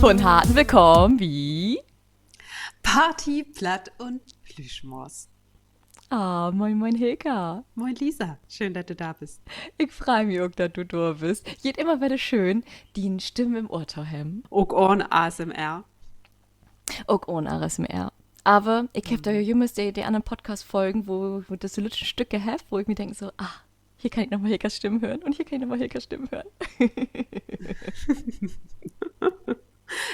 Von harten willkommen wie Party, Platt und Plüschmaus. Moin moin Hilka. Moin Lisa, schön, dass du da bist. Ich freue mich auch, dass du da bist. Geht immer wieder schön, die Stimmen im Ohr zu haben. Auch ohne ASMR. Auch ohne RSMR. Aber ich habe da ja jemals die anderen Podcast-Folgen, wo das so letzte Stücke habe, wo ich mir denke so, hier kann ich nochmal Hilkas Stimmen hören und hier kann ich nochmal Hilkas Stimmen hören.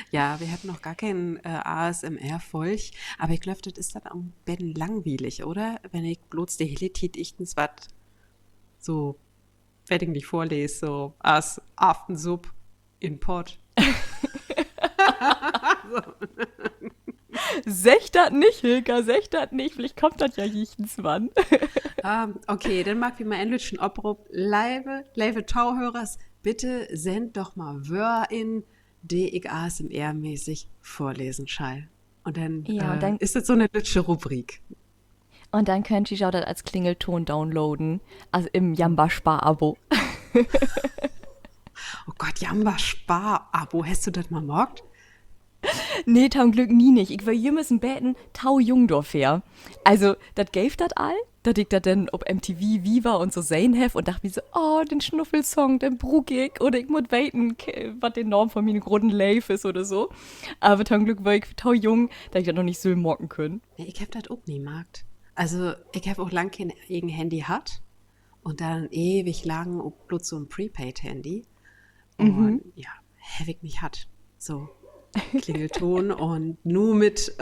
Ja, wir hatten noch gar keinen ASMR-Folg, aber ich glaube, das ist dann auch ein bisschen langweilig, oder? Wenn ich bloß die Helitit ichtens was so, wenn ich nicht vorlese, so as Aftensub in Pott. Sech das nicht, Hilka, sech das nicht. Vielleicht kommt das ja jichtens wann. Okay, dann mag ich mal endlich einen Opruf. Live Tauhörers, bitte send doch mal Wör in, die ich ASMR-mäßig vorlesen schall. Und dann, Ja, und dann- ist das so eine lütsche Rubrik. Und dann könnt ihr auch das als Klingelton downloaden. Also im Jamba-Spar-Abo. Oh Gott, Jamba Spar-Abo, hast du das mal morgt? Nee, zum Glück nie nicht. Ich war jemals in Beten tau Jungdorf her. Also, das gäf dat all, dat ich dat dann ob MTV Viva und so sehen hef und dachte mir so, den Schnuffelsong, den brug ich oder ich muss weten, was den Norm von meinen großen Life ist oder so. Aber zum Glück war ich tau jung, da ich das noch nicht so mocken können. Ja, ich hab das auch nie markt. Also, ich hab auch lang kein eigen Handy hat und dann ewig lang auch bloß so ein Prepaid-Handy. Und ja, hab ich nicht hat. So. Klingelton und nur mit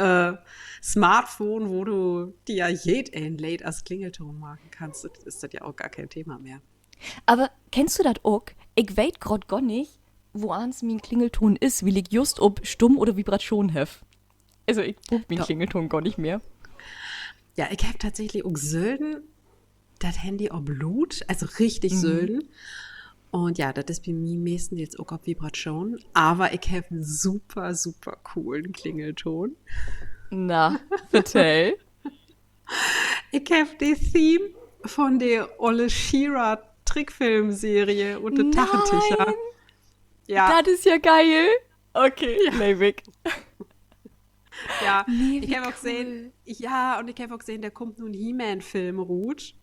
Smartphone, wo du dir ja jeden Late als Klingelton machen kannst, ist das ja auch gar kein Thema mehr. Aber kennst du das auch? Ich weet grad gar nicht, wo ans mein Klingelton ist, weil ich just ob Stumm oder Vibration hef. Also ich brauch mein Doch. Klingelton gar nicht mehr. Ja, ich hab tatsächlich auch selten das Handy auf Blut, also richtig selten. Und ja, das ist bei mir meistens jetzt auch auf Vibration, aber ich habe einen super, super coolen Klingelton. Na, vertell. Ich habe die Theme von der Olle Shearer Trickfilmserie und der Tachenticher. Ja, Das ist ja geil. Okay, Leibig. ja. Nee, Ich wie habe auch cool. gesehen, und ich habe auch gesehen, da kommt nun He-Man-Film ruht.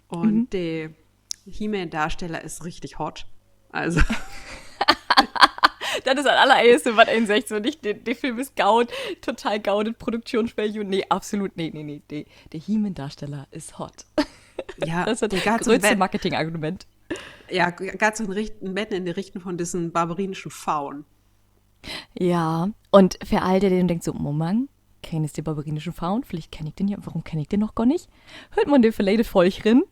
Und der He-Man-Darsteller ist richtig hot. Also, Das ist das allererste, was einen sagt. So nicht, der Film ist gaut, total gaudet, Produktionsvalue. Nee, absolut, nee. Der He-Man-Darsteller ist hot. ja, Das ist das der geht so größte Marketingargument. ganz so ein Bett in die Richtung von diesen barberinischen Pfauen. Ja, und für all der, der denkt so, Moment, kenn ich den barberinischen Faun? Vielleicht kenne ich den ja, warum kenne ich den noch gar nicht? Hört man den verleidet Volchrin?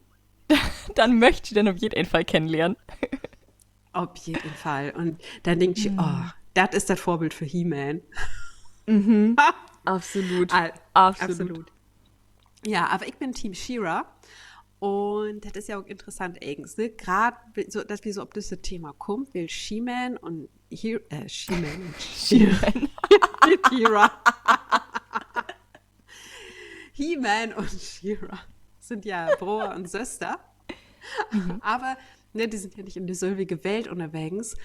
Dann möchte ich den auf jeden Fall kennenlernen. Auf jeden Fall. Und dann denke ich, das ist das Vorbild für He-Man. Absolut. Absolut. Ja, aber ich bin Team She-Ra. Und das ist ja auch interessant eigens, ne? Gerade, so, dass wir so auf das Thema kommen, weil She-Man und She-Man. She-Ra. He-Man und She-Ra sind ja Bruder und Schwester. Aber ne, die sind ja nicht in die selbe Welt unterwegs.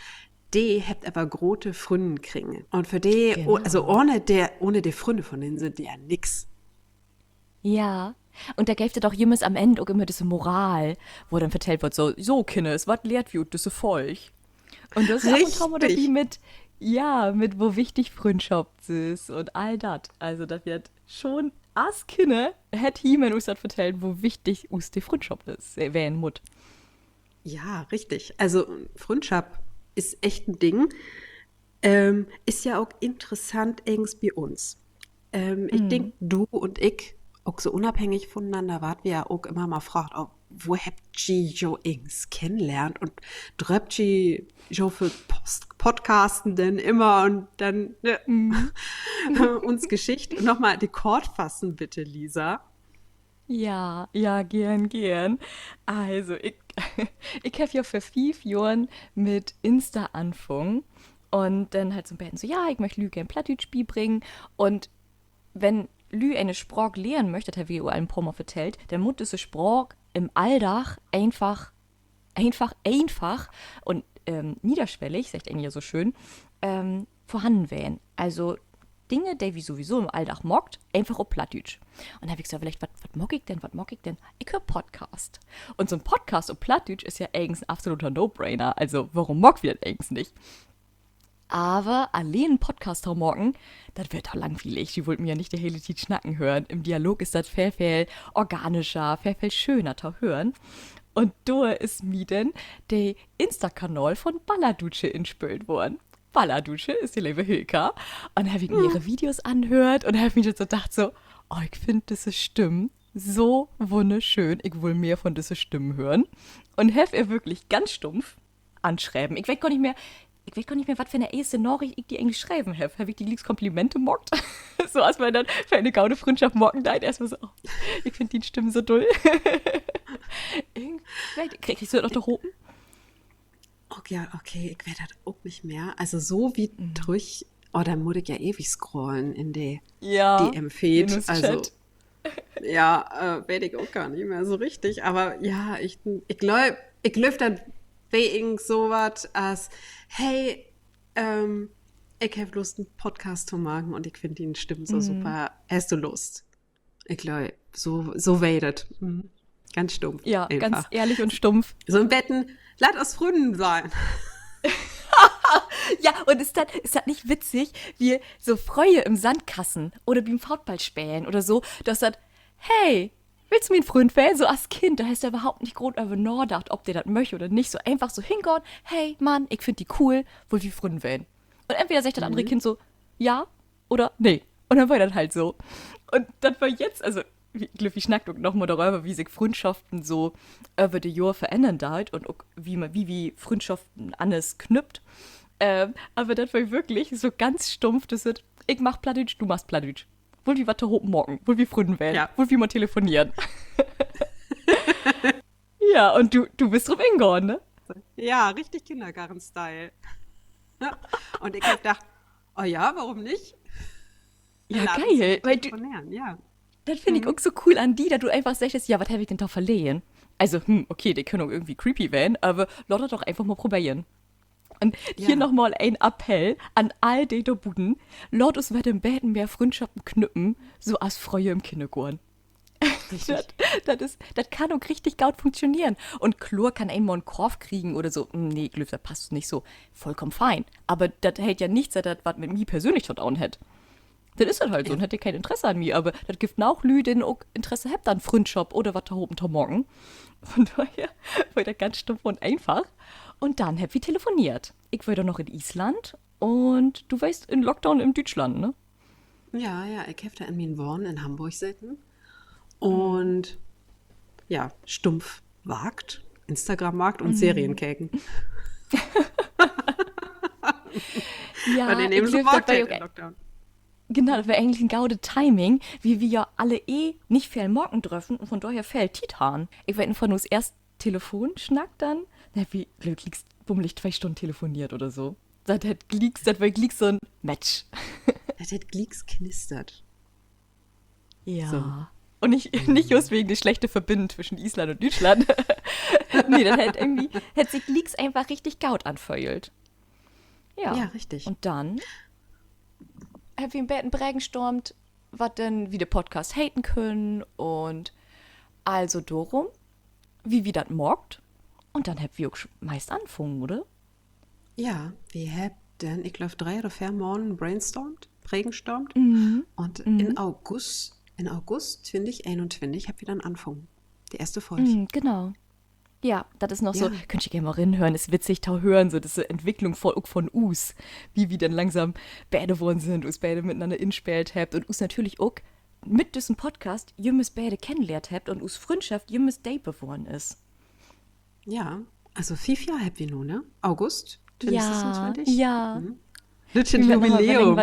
Die habt aber große Freunde kriegen. Und für die, Genau. also ohne die Freunde von denen sind die ja nix. Ja. Und da gäbe doch jemals am Ende auch immer diese Moral, wo dann vertellt wird, so Kindes, was lehrt wir diese Volk? Und das ist ab und zu mal Richtig. dabei mit wo wichtig Freundschaft ist und all das. Also das wird schon als Kinder hätte jemand uns das vertellt, wo wichtig uns die Freundschaft ist, wen Mut. Ja, richtig. Also Freundschaft ist echt ein Ding. Ist ja auch interessant eigens bei uns. Ich denke, du und ich, auch so unabhängig voneinander, wart wir ja auch immer mal gefragt, wo habt ihr jo ings kennenlernt und dröbt ihr jo für Podcasten denn immer und dann uns Geschichte. Nochmal die Chord fassen, bitte, Lisa. Ja, gern. Also, ich habe ja vor 5 Jahren mit Insta angefangen und dann halt so ein bisschen so, ja, ich möchte Lü gern Plattdeutsch bringen und wenn Lü eine Sprache lernen möchte, das habe ich ein paar Mal vertellt, dann muss diese Sprache im Alltag einfach und niederschwellig, sagt eigentlich ja so schön, vorhanden wären. Also Dinge, die wie sowieso im Alltag mockt, einfach auf Plattdeutsch. Und da habe ich gesagt, vielleicht, was mock ich denn, was mock ich denn? Ich höre Podcast. Und so ein Podcast auf Plattdeutsch ist ja eigentlich ein absoluter No-Brainer. Also, warum mock wir das eigentlich nicht? Aber allein einen Podcast zu morgen, das wird doch langweilig. Die wollten mir ja nicht die hele Zeit schnacken hören. Im Dialog ist das viel organischer, viel schöner zu hören. Und da ist mir dann der Insta-Kanal von Balladutsche inspült worden. Balladutsche ist die liebe Hilka. Und da habe ich mir ihre Videos anhört und habe mich jetzt so gedacht so, oh, ich finde diese Stimmen so wunderschön. Ich will mehr von diesen Stimmen hören. Und habe ihr wirklich ganz stumpf anschreiben. Ich weiß gar nicht mehr, was für eine erste Nachricht ich die eigentlich schreiben habe. Habe ich die liebst Komplimente mockt? So, als man dann für eine gaude Freundschaft mocken, da erstmal so, oh, ich finde die Stimmen so doll. Kriegst du das noch da oben? Okay, ich werde das auch nicht mehr. Also so wie durch, da muss ich ja ewig scrollen in die DM-Feed. Also, werde ich auch gar nicht mehr so richtig. Aber ja, ich glaube dann wegen sowas als, hey, ich habe Lust, einen Podcast zu machen und ich finde die Stimmen so super. Hast du Lust? Ich glaube, so wedet. Ganz stumpf. Ja, einfach. Ganz ehrlich und stumpf. So im Betten, lass aus Fründen sein. Ja, und ist das nicht witzig, wie so Freue im Sandkasten oder beim Fautballspielen oder so, dass das, hey, willst du mir ein Freund werden? So als Kind, da hast du überhaupt nicht groß über nachgedacht, ob der das möchte oder nicht. So einfach so hingehen, hey, Mann, ich finde die cool, wohl wie Freund werden. Und entweder sagt das andere Kind so, ja oder nee. Und dann war das halt so. Und das war jetzt, also, wie schnackt noch mal darüber, wie sich Freundschaften so über die Jahre verändern da und auch wie Freundschaften anders knüpft. Aber das war wirklich so ganz stumpf, das wird, ich mach Plattdeutsch, du machst Plattdeutsch. Wohl wie was da oben morgen, wohl wie Freunde werden, wohl wie mal telefonieren. Ja, und du bist drum hingegangen, ne? Ja, richtig Kindergarten-Style. Und ich hab gedacht, oh ja, warum nicht? Ja, geil. Weil ja. Das finde ich auch so cool an die, dass du einfach sagst, ja, was habe ich denn da verlehen? Also, okay, die können auch irgendwie creepy werden, aber lass das doch einfach mal probieren. Und hier nochmal ein Appell an all die da Buden. Lass uns bei den Beten mehr Freundschaften knüppen, so als Freue im Kindergarten. Das kann auch richtig gut funktionieren. Und Chlor kann einmal einen Korb kriegen oder so. Nee, Glück, das passt nicht so. Vollkommen fein. Aber das hält ja nichts, dass das was mit mir persönlich dort auch hat. Dann ist das halt so und hat ihr kein Interesse an mir. Aber das gibt auch Lü, denen auch Interesse habt an Freundschaft oder was da oben da morgen. Von daher war das ganz stumpf und einfach. Und dann hab ich telefoniert. Ich war da noch in Island und du weißt, in Lockdown in Deutschland, ne? Ja, ich habe da in meinen Wohnen in Hamburg sitzen. Und ja, stumpf wagt, Instagram-Markt und Serienkäken. Ja, weil den eben so wagt im Lockdown. Genau, das wäre eigentlich ein gaude Timing, wie wir ja alle nicht viel morgen dürfen und von daher fällt Titan. Ich werde von uns erst Telefonschnack dann, wie liegst bummelig 2 Stunden telefoniert oder so. Das war glieks so ein Match. Das hat glieks knistert. Ja. So. Und nicht just wegen der schlechten Verbindung zwischen Island und Deutschland. Nee, das hat sich glieks einfach richtig gaut anfeuert. Ja, richtig. Und dann haben wir im Betten Brägen was denn wie der Podcast haten können und also darum, wie das mockt. Und dann habt wir auch meist anfangen, oder? Ja, wir haben dann, ich glaube, 3 oder 4 Monate brainstormt. Und in August 2021 habt ihr dann anfangen. Die erste Folge. Genau. Ja, das ist noch so, könnt ihr gerne mal reinhören, ist witzig, zu hören, so diese Entwicklung von uns, wie wir dann langsam beide geworden sind, uns beide miteinander inspielt habt und uns natürlich auch mit diesem Podcast, ihr müsst beide kennengelernt habt und uns Freundschaft, ihr müsst Date geworden ist. Ja, also 5 Jahre habt ihr nun, ne? August 2020? Ja. Lütchen Jubiläum.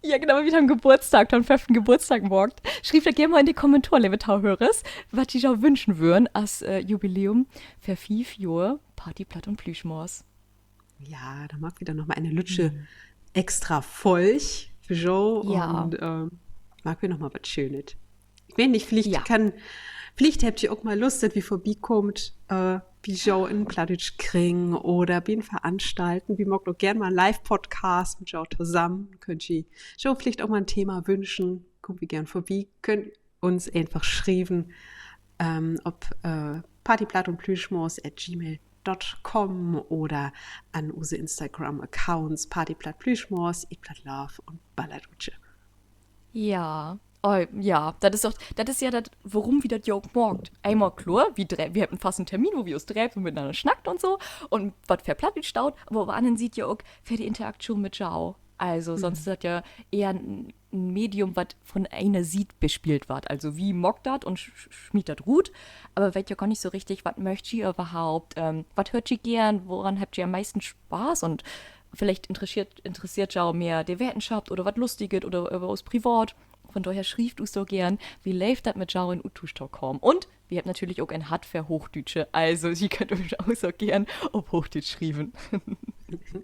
Ja, genau, wie am Geburtstag, am 5. Geburtstag morgen. Schrieb da gerne mal in die Kommentare, liebe Tauhörers, was die auch wünschen würden als Jubiläum für 5 Jahre Party, Platt und Plüschmors. Ja, da mag wieder noch mal eine Lütsche extra Folch für Joe und mag wir noch mal was Schönes. Ich weiß nicht, vielleicht Vielleicht habt ihr auch mal Lust, dass wir vorbeikommt, wie Joe in Plattdeutsch kriegen oder wie ein Veranstalten. Wir mögen auch gerne mal einen Live-Podcast mit Joe zusammen. Könnt ihr Joe vielleicht auch mal ein Thema wünschen. Kommt wir gern vorbei. Könnt uns einfach schreiben, ob partyplatt und plüschmos@gmail.com oder an unsere Instagram-Accounts partyplatt plüschmos, love und Balladutsche. Ja. Oh, ja, das ist ja das, worum wir das Joke morgt. Einmal klar, wir haben fast einen Termin, wo wir uns treffen und miteinander schnackt und so und was für Platt staut, aber woanders sieht ja auch für die Interaktion mit Jao. Also sonst ist das ja eher ein Medium, was von einer Seed bespielt wird. Also wie mockt das und schmied das gut, aber weiß ja gar nicht so richtig, was möchte ihr überhaupt, was hört ihr gern, woran habt ihr am meisten Spaß und vielleicht interessiert Jao mehr der Wissenschaft oder was Lustiges oder was privat. Von daher schrieft du so gern, wie läuft das mit Jao in Stockholm. Und wir haben natürlich auch ein Hut für Hochdeutsche, also sie könnt euch auch so gern auf Hochdeutsch schreiben.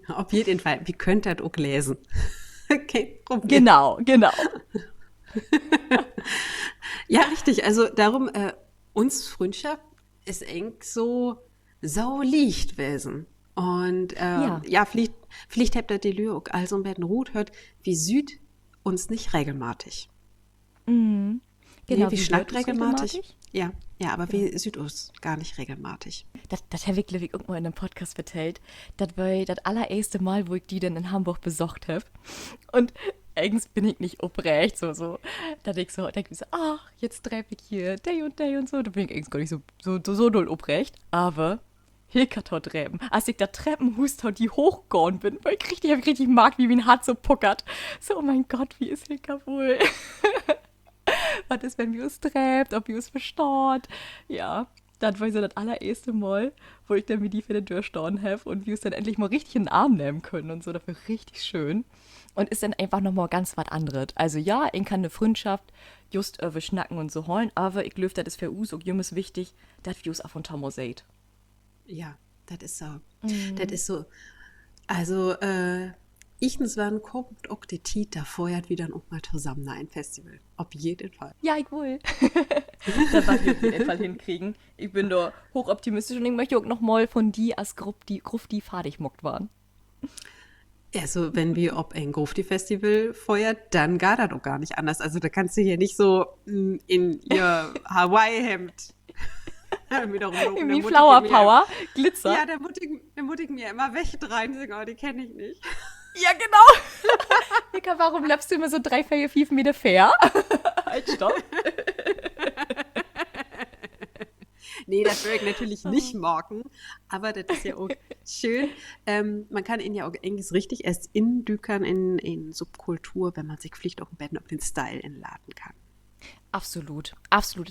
Auf jeden Fall, wir könnt das auch lesen. Kein Problem. Genau. Ja, richtig. Also darum, uns Freundschaft ist eng so leicht gewesen. Und Ja, ja, vielleicht habt ihr die Lüge auch also ein bisschen Rot hört, wie Süd uns nicht regelmatig. genau, Nee, wie wie schnackt wird es regelmatig? regelmatig? Ja, aber Genau. wie Süd uns gar nicht regelmatig. Das habe ich, glaube ich, irgendwo in einem Podcast erzählt. Das war das allererste Mal, wo ich die dann in Hamburg besucht habe. Und eigentlich bin ich nicht aufrecht, so. Da denke ich so, ach, jetzt treffe ich hier der und so. Da bin ich eigentlich gar nicht so doll aufrecht. Aber Hilkertor Treppen. Als ich da Treppenhust und die hochgegangen bin, weil hab ich richtig mag, wie mein Herz so puckert. So, oh mein Gott, wie ist Hilker wohl? Was ist, wenn wir uns treffen, ob wir uns verstaut? Ja, das war so das allererste Mal, wo ich dann mit die für der Tür stehen habe und wir uns dann endlich mal richtig in den Arm nehmen können und so. Das war richtig schön. Und ist dann einfach nochmal ganz was anderes. Also ja, ich kann eine Freundschaft just über schnacken und so holen, aber ich glaube, das ist für uns auch jemals wichtig, dass wir uns auf und zu mal sehen. Ja, das ist so. Das ist so. Also, ichens waren kommt auch die Tiet, da feuert wieder auch mal zusammen ein Festival. Auf jeden Fall. Ja, ich will. Das was wir auf jeden Fall hinkriegen. Ich bin da hochoptimistisch und ich möchte auch noch mal von die als Gruppe, die fertig mockt waren. Also, wenn wir ob ein Grufti-Festival feuert, dann gar das auch gar nicht anders. Also, da kannst du hier nicht so in ihr Hawaii-Hemd wieder rumlaufen. Irgendwie Flower Power, Glitzer. Ja, der mutig mir immer wegdrein, oh, die kenne ich nicht. Ja, genau. Mika, warum läufst du immer so 3, 4, 5 Meter fair? Halt, stopp. Nee, das würde ich natürlich nicht morgen, aber das ist ja auch schön. Man kann ihn ja auch eigentlich richtig erst indükern in Subkultur, wenn man sich vielleicht auch ein bisschen auf den Style inladen kann. Absolut.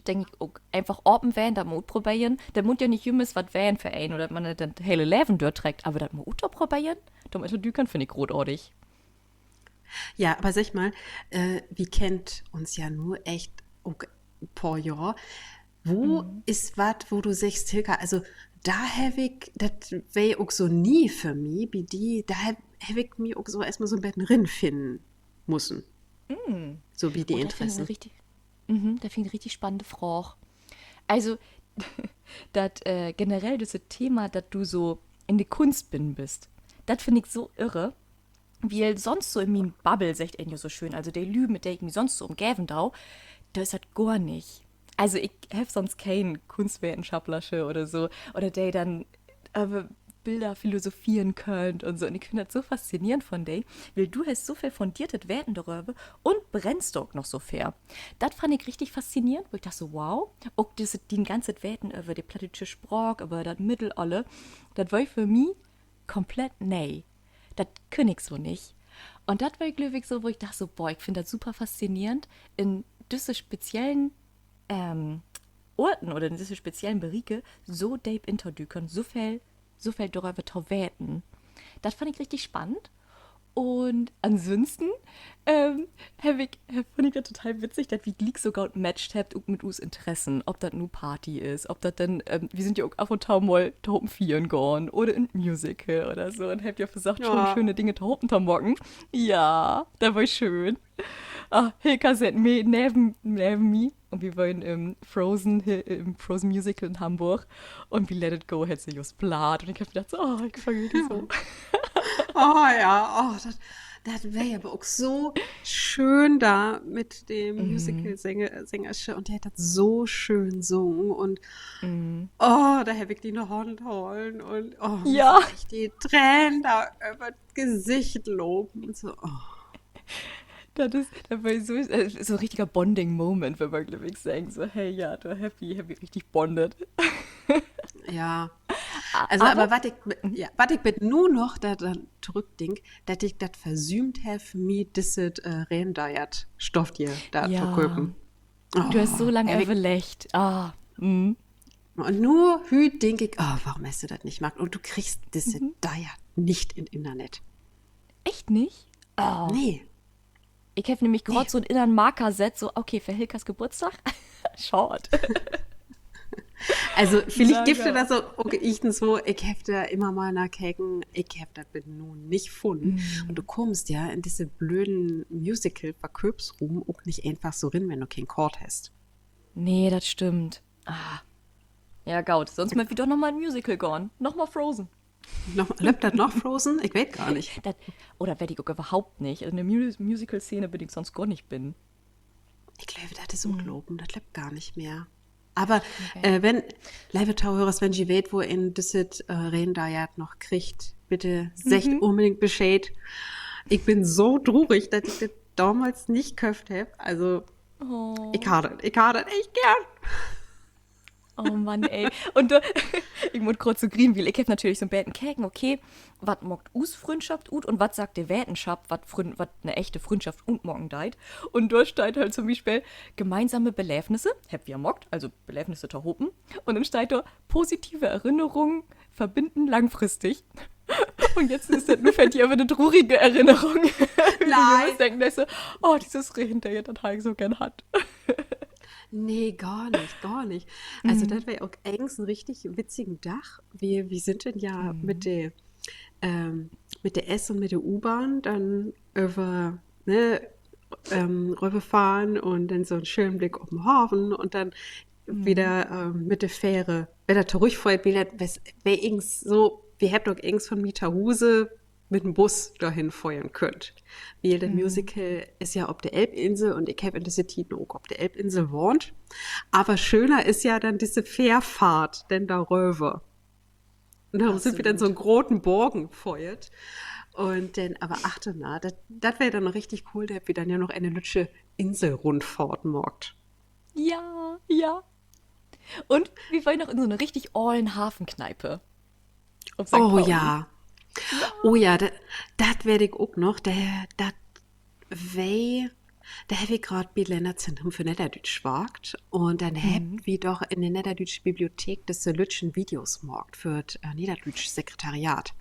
Denke ich auch. Einfach oben wählen, da Mut probieren. Der muss ja nicht jümmes was wählen für einen oder man dann hele Leben durchträgt, aber das Mut probieren, damit du dükern finde ich großartig. Ja, aber sag mal, wir kennt uns ja nur echt auch ein paar Jahre. Wo ist was, wo du sagst, Hilka, also da habe ich, das wäre auch so nie für mich, wie die, da habe ich mir auch so erstmal so ein bisschen drin finden müssen. So wie die Oh, Interessen. da finde ich richtig spannende Frage. Also, das generell das Thema, dass du so in die Kunst bin bist, das finde ich so irre. Wie sonst so in meinem Bubble, sagt er ja so schön, also der Lü, mit der ich mich sonst so umgeben dau, da ist das gar nicht. Also ich habe sonst keinen Kunstwissenschaftlersche oder so, oder der dann Bilder philosophieren könnt und so. Und ich finde das so faszinierend von dir, weil du hast so viel fundiertes Werten darüber und brennst auch noch so fair. Das fand ich richtig faszinierend, wo ich dachte so, wow, auch die ganze Werten über die plattische Sprache, über das Mittelalter, das war für mich komplett neu. Das kann ich so nicht. Und das war glücklich so, wo ich dachte so, boah, ich finde das super faszinierend, in diese speziellen Orten oder in diese speziellen Bereiche so deep interdücken, so viel darüber zu werten. Das fand ich richtig spannend. Und ansonsten fand ich das total witzig, dass wir Gleek sogar matched habt mit us Interessen. Ob das nur Party ist, ob das dann, wir sind ja auch ab und zu mal Taupen vieren gone oder in Musical oder so. Und habt ja versucht, schon Ja. schöne Dinge Taupen zu morgen. Ja, das war schön. Ah, Hilka sitzt mir neben mir und wir waren im Frozen Musical in Hamburg und wie Let It Go hat sie just blatt und ich hab gedacht, so, oh, ich fange die so. Oh ja, oh, das wäre ja aber auch so schön da mit dem Musical-Sängersche und der hat das so schön gesungen und Mm. oh, da habe ich die noch Hand holen und oh, mir Ja, sind echt die Tränen da über das Gesicht loben und so. Oh, das war so ein richtiger Bonding-Moment, wenn man, glaube ich, sagen, so, hey, ja, du happy, richtig bondet. ja. Also, Aber, aber ja, was ich mit nur noch da dann zurückdenk, dass ich das versümt habe, mir dieses Rendajat Stoff hier da zu ja, kaufen. du hast so Oh, lange ewig. überlegt. Ah, mm. Und nur hüt denke ich, oh, warum hast du das nicht gemacht? Und du kriegst diese Diet nicht im Internet. Echt nicht? Oh. Nee, Ich habe nämlich nee. gerade so einen inneren Marker set, so, okay, für Hilkas Geburtstag. Short. Also, vielleicht gibt es Lager. da so, okay, ich denn so, ich hab da immer mal nachgucken, ich hab das nun nicht gefunden. Und du kommst ja in diese blöden Musical-Verköpsruhen auch nicht einfach so rein, wenn du keinen Chord hast. Nee, das stimmt. Ah, ja, Gaut. Sonst mal wieder nochmal ein Musical gone. Nochmal Frozen. Lebt das noch Frozen? Ich weiß gar nicht. Das, oder werde ich auch überhaupt nicht. In der Musical-Szene bin ich sonst gar nicht bin. Ich glaube, das ist ungelogen, das lebt gar nicht mehr. Aber Okay. wenn, liebe Zuhörer, wenn ihr weht, wo in dieses Rendajat noch kriegt, bitte sagt unbedingt Bescheid. Ich bin so traurig, dass ich das damals nicht gekauft habe. Also, Oh. ich habe das echt gern. Oh Mann, ey. Und ich muss kurz zu Greenville. Ich hab natürlich so ein Beten käken, okay, was mockt us Freundschaft ut und was sagt der Wetenschaft, was eine echte Freundschaft und morgen deit. Und dort steht halt zum Beispiel gemeinsame Beläfnisse, hab wir mockt, also Beläfnisse der Hopen. Und dann steht da positive Erinnerungen verbinden langfristig. Und jetzt ist das nur für die aber eine traurige Erinnerung. Wie wir Nein. uns denken, dass so, oh, dieses Reh hinterher, das ich so gern hat. Nee, gar nicht, gar nicht. Also, das wäre auch eigens ein richtig witzigen Dach. Wir sind denn ja mit der S und mit der U-Bahn dann über, ne, rüberfahren und dann so einen schönen Blick auf den Hafen und dann wieder mit der Fähre, wenn der zurückfährt, wieder, wer irgends so, wir habt doch irgends von Mieterhuse mit dem Bus dahin feuern könnt. Weil das Musical ist ja auf der Elbinsel und ich habe in dieser Zeit noch auf der Elbinsel wohnt. Aber schöner ist ja dann diese Fährfahrt, denn darüber. Und darum sind wir dann so einen großen Bogen feuert. Und dann, aber achte mal, das wäre dann noch richtig cool, da wir dann ja noch eine lütsche Inselrundfahrt morgt. Ja, ja. Und wir wollen noch in so eine richtig ollen Hafenkneipe auf St. Oh Pauli. ja, oh ja, das werde ich auch noch, das wei, da habe ich gerade bei Länderzentrum für Niederdeutsch gewagt und dann habt wir doch in der Niederdeutsche Bibliothek das Lütschen Videos morgt für das Niederdeutsche Sekretariat.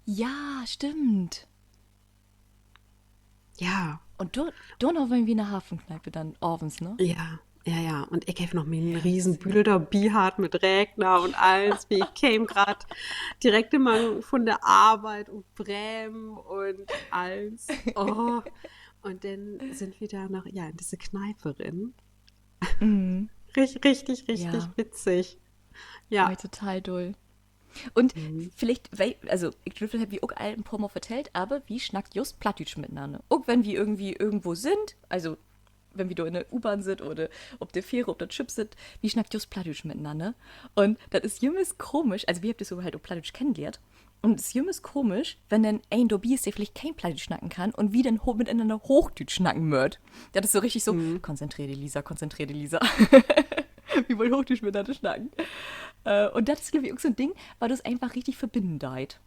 Ja, stimmt. Ja, Und dort noch wollen wir eine Hafenkneipe dann abends, ne? ja, ja, ja. Und ich habe noch mir einen riesen Bilder Bihat mit Regner und alles. Wie ich käme gerade direkt immer von der Arbeit und Bremen und alles. Oh. Und dann sind wir da noch, ja, in diese Kneipe drin. Mhm. Richtig, richtig Ja, witzig. war Ja. total doll. Und vielleicht, also ich glaube, das habe ich auch allen ein paar Mal vertellt, aber wie schnackt just Plattdeutsch miteinander? Auch wenn wir irgendwie irgendwo sind, also wenn wir da in der U-Bahn sind oder ob der Fähre, ob der Chip sind, wie schnackt just Plattdeutsch miteinander? Und das ist jemals komisch, also wir habt das so halt auch Plattdeutsch kennengelernt. Und es ist jemals komisch, wenn dann ein Dobby ist, der vielleicht kein Plattdeutsch schnacken kann und wie dann miteinander Hochdeutsch schnacken wird. Das ist so richtig so, konzentrier dich, Lisa, konzentrier dich, Lisa. Wir wollen Hochdeutsch miteinander schnacken. Und das ist, glaube ich, auch so ein Ding, weil das einfach richtig verbinden deit.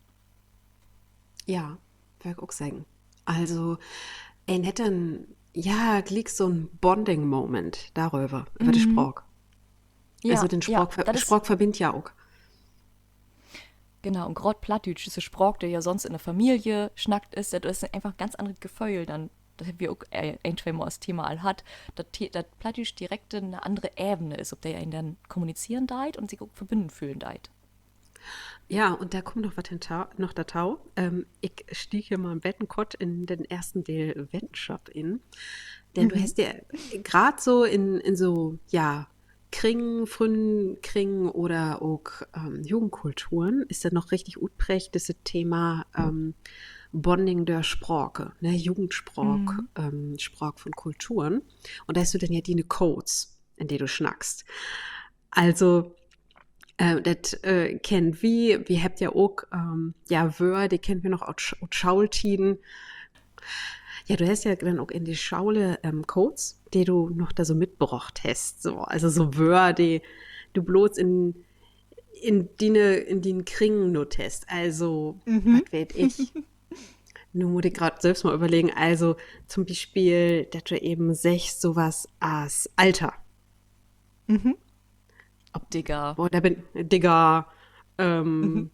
Ja, würde ich auch sagen. Also, ein hätten, ja, glick so ein Bonding-Moment darüber, über die Sprache. Also Ja, den ja, das ist, Sprach verbindet ja auch. genau, und gerade Plattdeutsch ist ein Sprach, der ja sonst in der Familie schnackt ist, das ist einfach ein ganz anderes Gefühl dann. Das haben wir auch ein, zwei Mal als Thema all hat, dass Plattdeutsch direkt eine andere Ebene ist, ob der einen dann kommunizieren deit und sich auch verbinden fühlen deit. Ja, und da kommt noch was noch da Tau. Ich stieg hier mal im Bettenkott in den ersten Teil Wissenschaft in. Denn du hast ja gerade so in so, ja, Kringen, frühen Kringen oder auch Jugendkulturen ist ja noch richtig utprägt, das Thema Bonding der Sprache, ne, Jugendsprach, Mhm. Sprach von Kulturen. Und da hast du dann ja die Codes, in denen du schnackst. Also, das kennen wir habt ja auch, ja, Wör, die kennen wir noch aus Schaultiden. Ja, du hast ja dann auch in die Schaule Codes, die du noch da so mitgebracht hast. So, also so Wör, die du bloß in den Kringen notest. Also, was Mhm. weiß ich. Nun muss ich gerade selbst mal überlegen. Also zum Beispiel, dass du eben sagst, sowas als Alter. Mhm. Ob, Digga. boah, da bin, Digga, Mhm. ähm,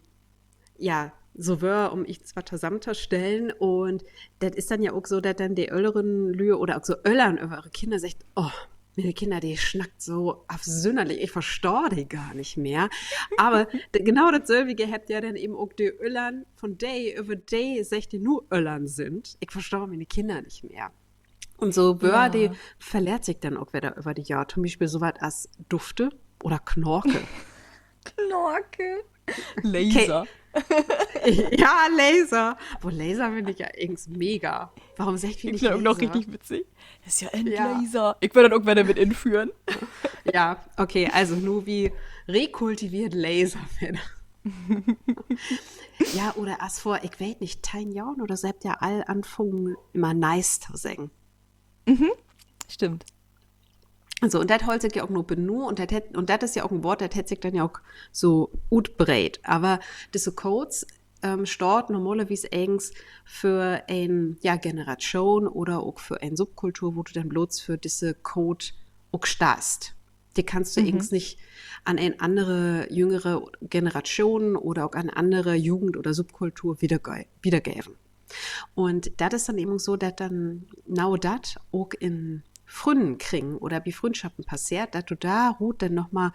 ja, so wär, um ich zwar zusammenzustellen. Und das ist dann ja auch so, dass dann die älteren Lühe oder auch so Öllern über ihre Kinder sagt, oh, meine Kinder, die schnackt so absünderlich, ich verstehe die gar nicht mehr. Aber genau dasselbe habt ja dann eben auch die Öllern von Day über Day, sagt die nur Öllern sind. Ich verstehe meine Kinder nicht mehr. Und so Wörter, die Ja. verliert sich dann auch wieder über die Jahre. Zum Beispiel so was als Dufte oder Knorke. Knorke. Okay. Laser. Ja, Laser. Wo Laser finde ich ja irgendwie mega. Warum sagt wir Ich nicht finde auch noch Laser? richtig witzig. Das ist ja ein Ja. Laser. Ich werde dann irgendwann damit inführen. Ja, okay, also nur wie rekultiviert Laser werden. Ja, oder as vor, ich weiß nicht, 10 Jahren oder so habt ihr all anfangen, immer nice zu sagen. Stimmt. Also, und das holt sich ja auch nur benur und das ist ja auch ein Wort, das hätte sich dann ja auch so gut breit. Aber diese Codes steht normalerweise eigens für eine ja, Generation oder auch für eine Subkultur, wo du dann bloß für diese Code auch stehst. Die kannst du Mhm. eigens nicht an eine andere jüngere Generation oder auch an eine andere Jugend- oder Subkultur wiedergeben. Und das ist dann eben so, dass dann genau das auch in Fründen kriegen oder wie Freundschaften passiert, dass du da ruht dann nochmal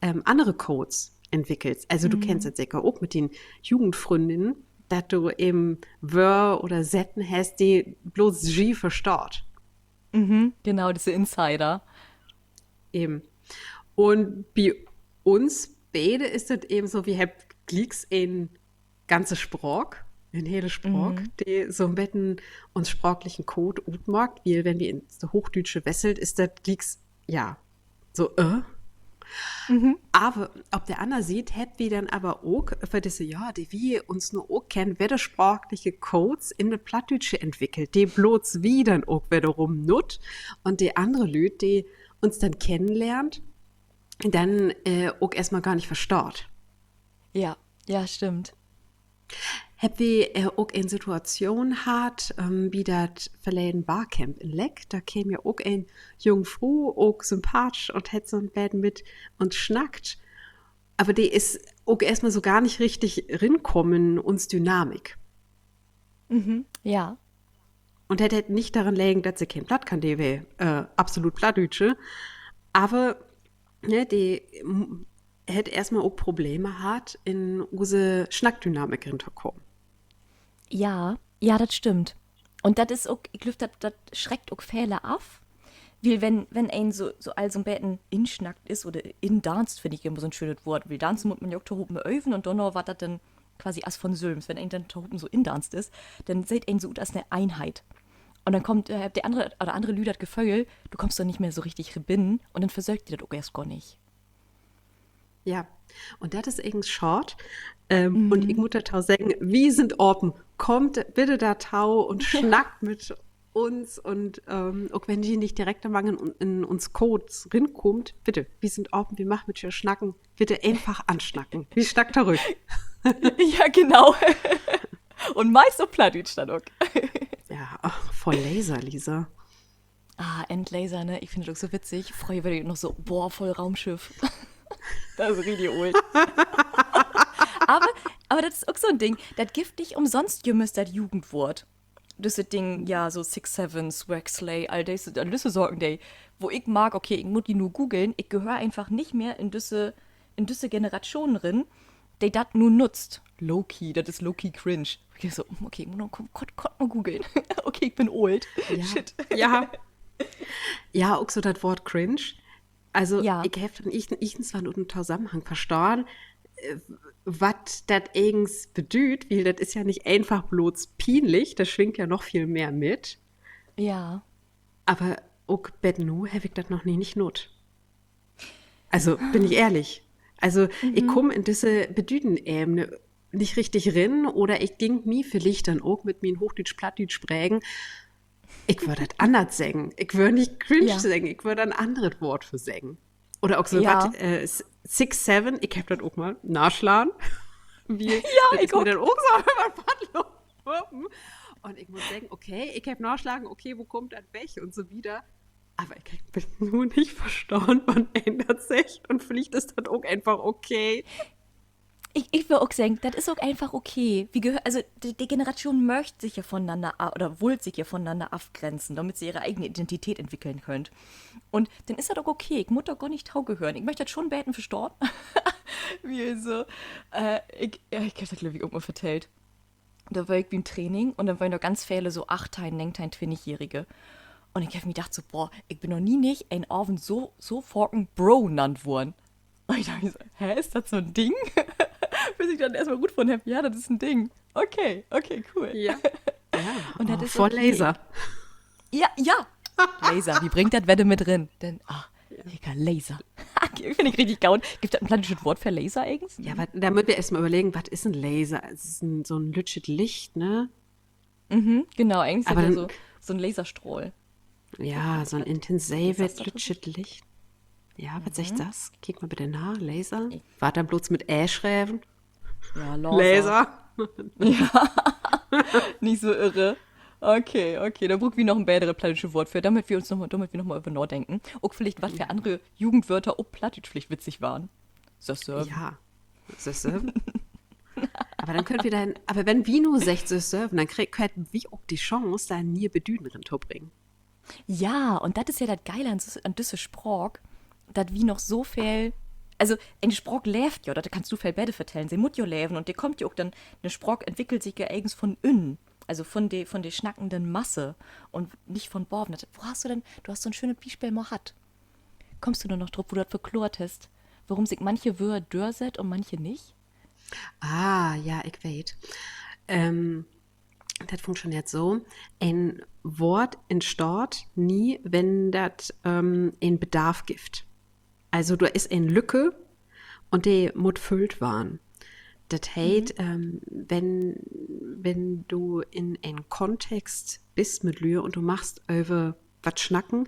andere Codes entwickelst. Also du kennst Mhm. das sicher auch mit den Jugendfreundinnen, dass du eben Wör oder Setten hast, die bloß G verstaut. Mhm. Genau, diese Insider. Eben. Und bei uns beide ist es eben so, wir haben Glicks in ganze Sprach, in hele Sprach, Mhm. die so ein bisschen uns sprachlichen Code utmacht, weil wenn wir ins Hochdeutsche wesselt, ist das Glicks, ja, so, Mhm. Aber ob der Anna sieht, hätten wir dann aber auch für diese, ja, die wir uns nur auch kennen, widersprachliche Codes in der Plattdeutsche entwickelt, die bloß wie dann auch wiederum nut und die andere Leute, die uns dann kennenlernt, dann auch erstmal gar nicht verstaut. Ja, ja, stimmt. Hab wir auch eine Situation hat, wie das verleden Barcamp in Leck, da käme ja auch ein Jungfrau, auch sympathisch und hätte so ein Bett mit und schnackt. Aber die ist auch erstmal so gar nicht richtig rinkommen, uns Dynamik. Mhm. Ja. Und hätte nicht daran liegen, dass sie kein Platt kann, die wäre absolut Plattdütsche. Aber ne, die hätte erstmal auch Probleme hat, in unsere Schnackdynamik reinzukommen. Ja, ja, das stimmt. Und das ist auch, ich glaube, das schreckt auch Fehler ab. Weil wenn ein so all so ein Betten inschnackt ist oder indanzt, finde ich immer so ein schönes Wort. Weil dansen muss man ja auch tohupen öfen und dann noch was das dann quasi as von Sülms. Wenn ein dann tohupen so indanzt ist, dann seht ein so als eine Einheit. Und dann kommt der andere oder andere Lüder Gefühl, du kommst doch nicht mehr so richtig rebinnen und dann versögt dir das auch erst gar nicht. Ja, und das ist irgendwie short. Und ich muss da tau sagen, wie sind open? Kommt bitte da tau und schnackt mit uns und auch wenn die nicht direkt am Wangen in uns Codes rinkommt, bitte, wir sind open, wir machen mit dir schnacken, bitte einfach anschnacken. Wie schnackt er ruhig? Ja, genau. Und meist so Plattdeutsch dann auch. Ja, ach, voll Laser, Lisa. Ah, Endlaser, ne? Ich finde das auch so witzig. Früher war ich noch so, boah, voll Raumschiff. Das ist richtig old. Aber, aber das ist auch so ein Ding, das gibt nicht umsonst jemals das Jugendwort. Das ist Ding, ja, so Six Sevens, Wexley, all diese Sorgen, die, wo ich mag, okay, ich muss die nur googeln, ich gehöre einfach nicht mehr in diese Generationen drin, die das nur nutzt. Low-key, das ist Low-key cringe. Ich so, okay, ich muss noch mal googeln. Okay, ich bin old. Ja, Shit. ja. Ja, auch so das Wort cringe. Also, Ja, ich habe dann ich zwar nur einen Zusammenhang verstanden, was das eigens bedeutet, weil das ist ja nicht einfach bloß peinlich, das schwingt ja noch viel mehr mit. ja. Aber auch bei nu habe ich das noch nie nicht not. Also, bin ich ehrlich. Also, ich Mhm. komme in diese Bedüden-Ebene nicht richtig rein oder ich denk mir vielleicht dann auch mit mir in Hochdeutsch, Plattdeutsch sprechen, ich würde das anders sagen. Ich würde nicht cringe Ja, sagen, ich würde ein anderes Wort für sagen. Oder auch so, was, ja. 6, 7, ich hab das auch mal nachschlagen. Wie, Ja, das ich ist mir guck. dann auch so über Paddel. Und ich muss sagen, okay, ich hab nachschlagen, okay, wo kommt das weg und so wieder. Aber ich hab nur nicht verstanden, wann ändert sich. Und vielleicht ist das auch einfach okay. Ich will auch sagen, das ist auch einfach okay. Also die Generation möchte sich ja voneinander oder will sich ja voneinander abgrenzen, damit sie ihre eigene Identität entwickeln können. Und dann ist das auch okay. Ich muss doch gar nicht Tau gehören. Ich möchte das schon beten verstorben. Wie so. Ich hab das, glaube ich, irgendwann vertellt. Da war ich beim Training und dann waren noch ganz viele so 8, 9, 20-Jährige. Und ich habe mir gedacht so, boah, ich bin noch nie nicht ein Abend so fucking Bro genannt worden. Und ich dachte mir so, hä, ist das so ein Ding? Bis ich dann erstmal gut von habe, ja, das ist ein Ding. Okay, cool. Ja. Ja, Und das oh, ist voll okay. Laser. Ja. Laser, wie bringt das Wette mit drin? Denn, Digga, Laser. Finde ich richtig gaun. Gibt es ein planisches Wort für Laser eigens? Ja, da müssen wir erstmal überlegen, was ist ein Laser? Es ist so ein lütsches Licht, ne? Mhm, genau, eigentlich ist Aber das ja dann, so ein Laserstrahl. ja, so ein Was sagst intensives, du darüber? lütsches Licht. Ja, was sagt das? Kick mal bitte nach. Laser? War dann bloß mit Ä schreiben? Ja, Laser. Laser. Nicht so irre. Okay. Da brauchen wir noch ein bädere plattische Wort für, damit wir noch mal über Nord denken. Auch vielleicht, was für andere Jugendwörter auch plattisch vielleicht witzig waren. Das Ja. Süße. Aber dann können wir dann, aber wenn wir nur 60 surfen, dann hätten wir auch die Chance, da nie Bedüden drin zu bringen. Ja, und das ist ja das Geile an diese Sprach, dass wie noch so viel. Also, ein Sprach läuft ja, da kannst du viel Bäde vertellen. Sie muss ja leben und dir kommt ja auch dann, eine Sprach entwickelt sich ja eigens von innen. Also von der schnackenden Masse und nicht von Borben. Wo hast du denn, du hast so ein schönes Beispiel mal hat. Kommst du nur noch drauf, wo du das verklort hast? Warum sich manche Wörter dörset und manche nicht? Ah, ja, ich weiß. Ähm, das funktioniert so. Ein Wort entsteht nie, wenn das einen Bedarf gibt. Also da ist eine Lücke und die muss füllt waren. Das heißt, wenn du in einen Kontext bist mit Lühe und du machst über was schnacken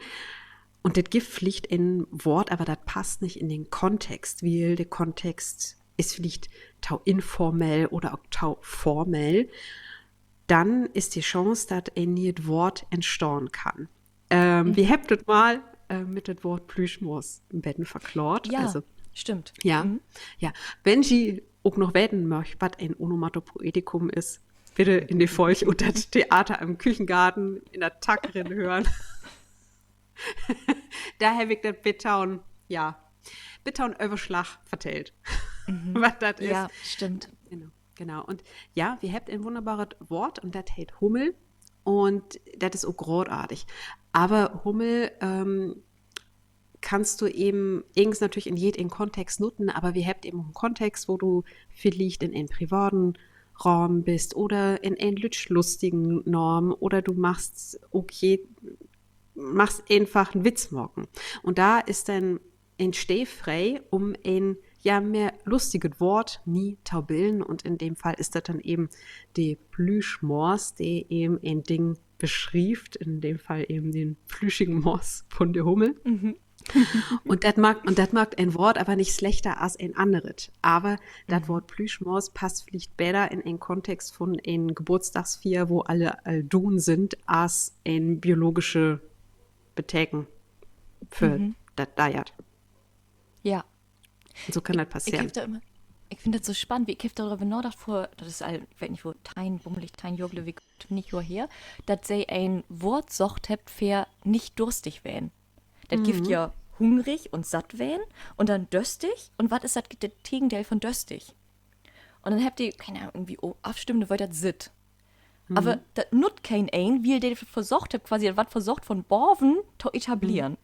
und das gibt vielleicht ein Wort, aber das passt nicht in den Kontext, weil der Kontext ist vielleicht tau informell oder auch tau formell, dann ist die Chance, dass ein neues Wort entstehen kann. Wir haben das mal mit dem Wort Plüschmus im Betten verklort. Ja, Also, stimmt. ja, ja. Wenn Sie auch noch wetten möchten, was ein Onomatopoetikum ist, bitte in die Folge und das Theater im Küchengarten in der Tackerin hören. Da habe ich das Bitauen, ja, Bitauen Überschlag vertellt, was das ist. Ja, stimmt. Genau. Und ja, wir habt ein wunderbares Wort und das heißt Hummel und das ist auch großartig. Aber Hummel kannst du eben irgends natürlich in jedem Kontext nutzen, aber wir habt eben einen Kontext, wo du vielleicht in einen privaten Raum bist oder in einen lustigen Norm oder du machst machst einfach einen Witz morgen. Und da ist dann ein Stehfrei, um ein ja mehr lustiges Wort nie taubillen. Und in dem Fall ist das dann eben die Plüschmors, die eben ein Ding beschrieft, in dem Fall eben den plüschigen Mors von der Hummel. Und das mag ein Wort aber nicht schlechter als ein anderes. Aber das Wort Plüschmaus passt vielleicht besser in einen Kontext von einem Geburtstagsfeier, wo alle Aldun sind, als ein biologische Betäken für das Diet. Ja. Und so kann das Ich passieren. hab da immer, ich finde das so spannend, wie ich hab darüber nachgedacht vor, das ist ich weiß nicht, wo, bummelig, Jahre, wie nicht Jahr her, dass sie ein Wort sagt habt für nicht durstig werden. Das gibt ja hungrig und satt werden und dann döstig. Und was ist das Gegenteil von döstig? Und dann habt ihr, keine Ahnung, irgendwie aufstimmende Wörter sit. Aber das nut kein ein, wie ihr das versucht habt, quasi was versucht von Borven zu etablieren.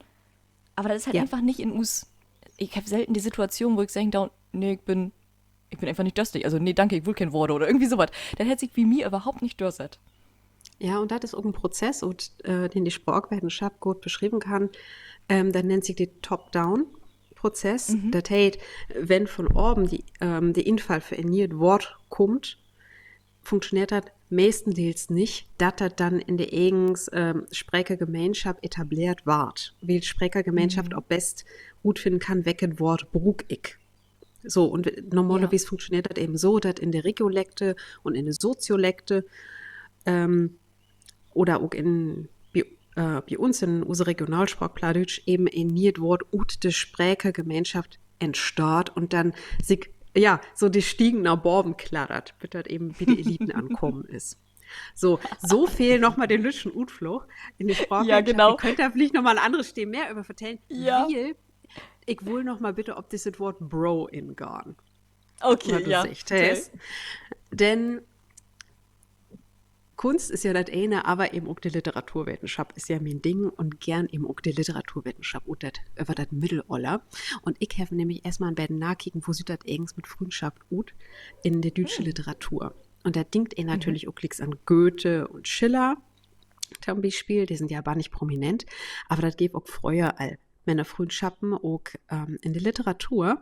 Aber das ist halt Ja. einfach nicht in us. Ich habe selten die Situation, wo ich sage, nee, ich bin einfach nicht durstig. Also, nee, danke, ich will kein Wort oder irgendwie sowas. Das hätte sich wie mir überhaupt nicht durstet. Ja, und das ist auch ein Prozess, und, den die Sprachwissenschaft gut beschreiben kann. Das nennt sich der Top-Down-Prozess. Das heißt, wenn von oben der Infall für ein neues Wort kommt, funktioniert das meistens nicht, dass das dann in der eigens Sprechergemeinschaft etabliert wird. Weil die Sprechergemeinschaft auch best gut finden kann, welches Wort brug ich. So, und normalerweise funktioniert das eben so, dass in der Regiolekte und in der Soziolekte oder auch bei uns in unserer Regionalsprache Plattdeutsch eben ein neues Wort ut der Sprechergemeinschaft entsteht und dann sich, ja, so die Stiegen nach Borben klattert, bis das eben bei den Eliten ankommen ist. So viel nochmal den Lütschen Utfluch in die Sprache. Ja, genau. Ich könnte da vielleicht nochmal ein anderes Stehen mehr über vertellen. Ja. Weil ich will nochmal bitte, ob dieses Wort Bro in Garn. Okay, Was du ja. sagst, hast. Denn Kunst ist ja das eine, aber eben auch die Literaturwissenschaft ist ja mein Ding und gern eben auch die Literaturwissenschaft und über das Mittelalter. Und ich habe nämlich erstmal bei den nachkicken, wo sieht das eigentlich mit Freundschaft gut in der deutschen Literatur. Und da denkt natürlich auch Klicks an Goethe und Schiller zum Beispiel, die sind ja aber nicht prominent, aber das gibt auch früher all Männer Freundschaften auch in der Literatur.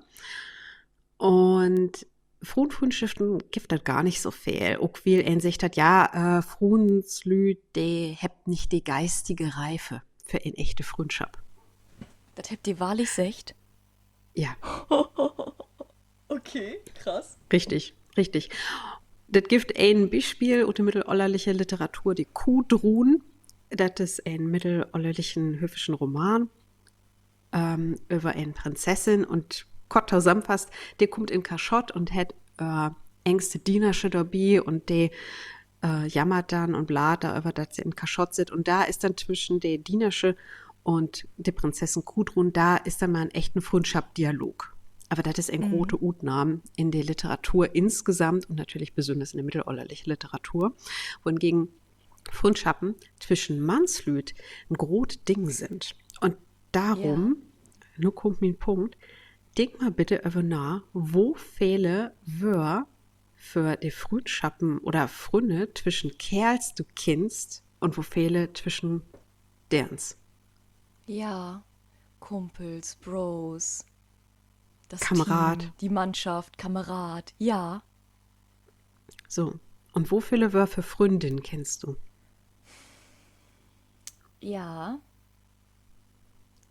Und Frauenfreundschaften gibt das gar nicht so viel. Auch viel in sich hat, ja, Frauenslüd, die habt nicht die geistige Reife für eine echte Freundschaft. Das habt ihr wahrlich secht? Ja, Okay, krass. richtig, richtig. Das gibt ein Beispiel aus der mittelalterlichen Literatur, die Kudrun. Das ist ein mittelalterlichen höfischen Roman über eine Prinzessin, und Gott zusammenfasst, der kommt in Kaschott und hat engste Dienersche dabei, und der jammert dann und blaht da über, dass sie in Kaschott sind, und da ist dann zwischen der Dienersche und der Prinzessin Gudrun, da ist dann mal ein echten Freundschaftsdialog. Aber das ist ein großer Utnahme in der Literatur insgesamt und natürlich besonders in der mittelalterlichen Literatur, wohingegen Freundschaften zwischen Mannslüd ein großes Ding sind. Und darum, nur kommt mein Punkt, denk mal bitte über nach, wo viele Wör für die Freundschaften oder Freunde zwischen Kerls du kennst und wo viele zwischen derns. Ja, Kumpels, Bros, das Kamerad. Team, die Mannschaft, Kamerad, ja. So. Und wo viele Wör für Freundinnen kennst du? Ja.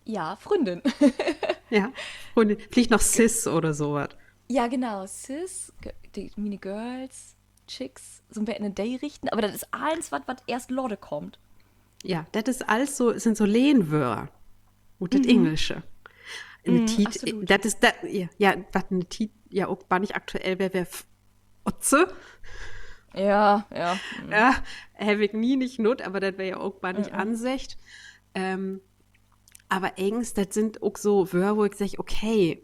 Ja, Freundin. Ja, Freundin. Vielleicht noch Sis oder sowas. Ja, genau. Sis, die Mini Girls, Chicks, so ein bisschen in die richten, aber das ist alles, was erst Lorde kommt. Ja, das ist alles so, sind so Lehnwörter. Und das Englische. Eine Tiet, absolut. das ist, ja, was eine Tiet, ja, auch war nicht aktuell, wäre Otze. Ja, ja. Ja, habe ich nie nicht not, aber das wäre ja auch gar nicht Ansicht. Aber eigens, das sind auch so Wörter, wo ich sage, okay,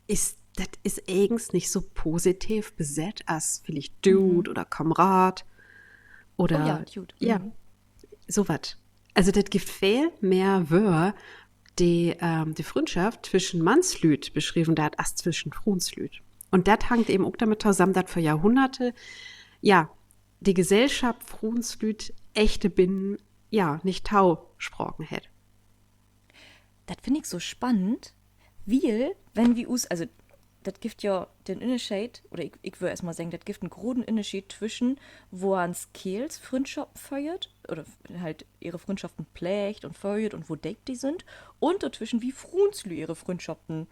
das ist eigens nicht so positiv besetzt als vielleicht Dude oder Kamerad oder Oh ja, Dude. ja, sowas. Also das gibt viel mehr Wörter, die Freundschaft zwischen Mannslüd beschrieben hat, als zwischen Frauenslüd. Und das hängt eben auch damit zusammen, dass für Jahrhunderte, ja, die Gesellschaft Frauenslüd echte Binnen, ja, nicht Tau gesprochen hat. Das finde ich so spannend, weil, wenn wir uns, also, das gibt ja den Unterschied, oder ich würde erstmal sagen, das gibt einen großen Unterschied zwischen, wo ans Kehls Freundschaften feiert, oder halt ihre Freundschaften pflegt und feiert und wo date die sind, und dazwischen, wie Frunzlü ihre Freundschaften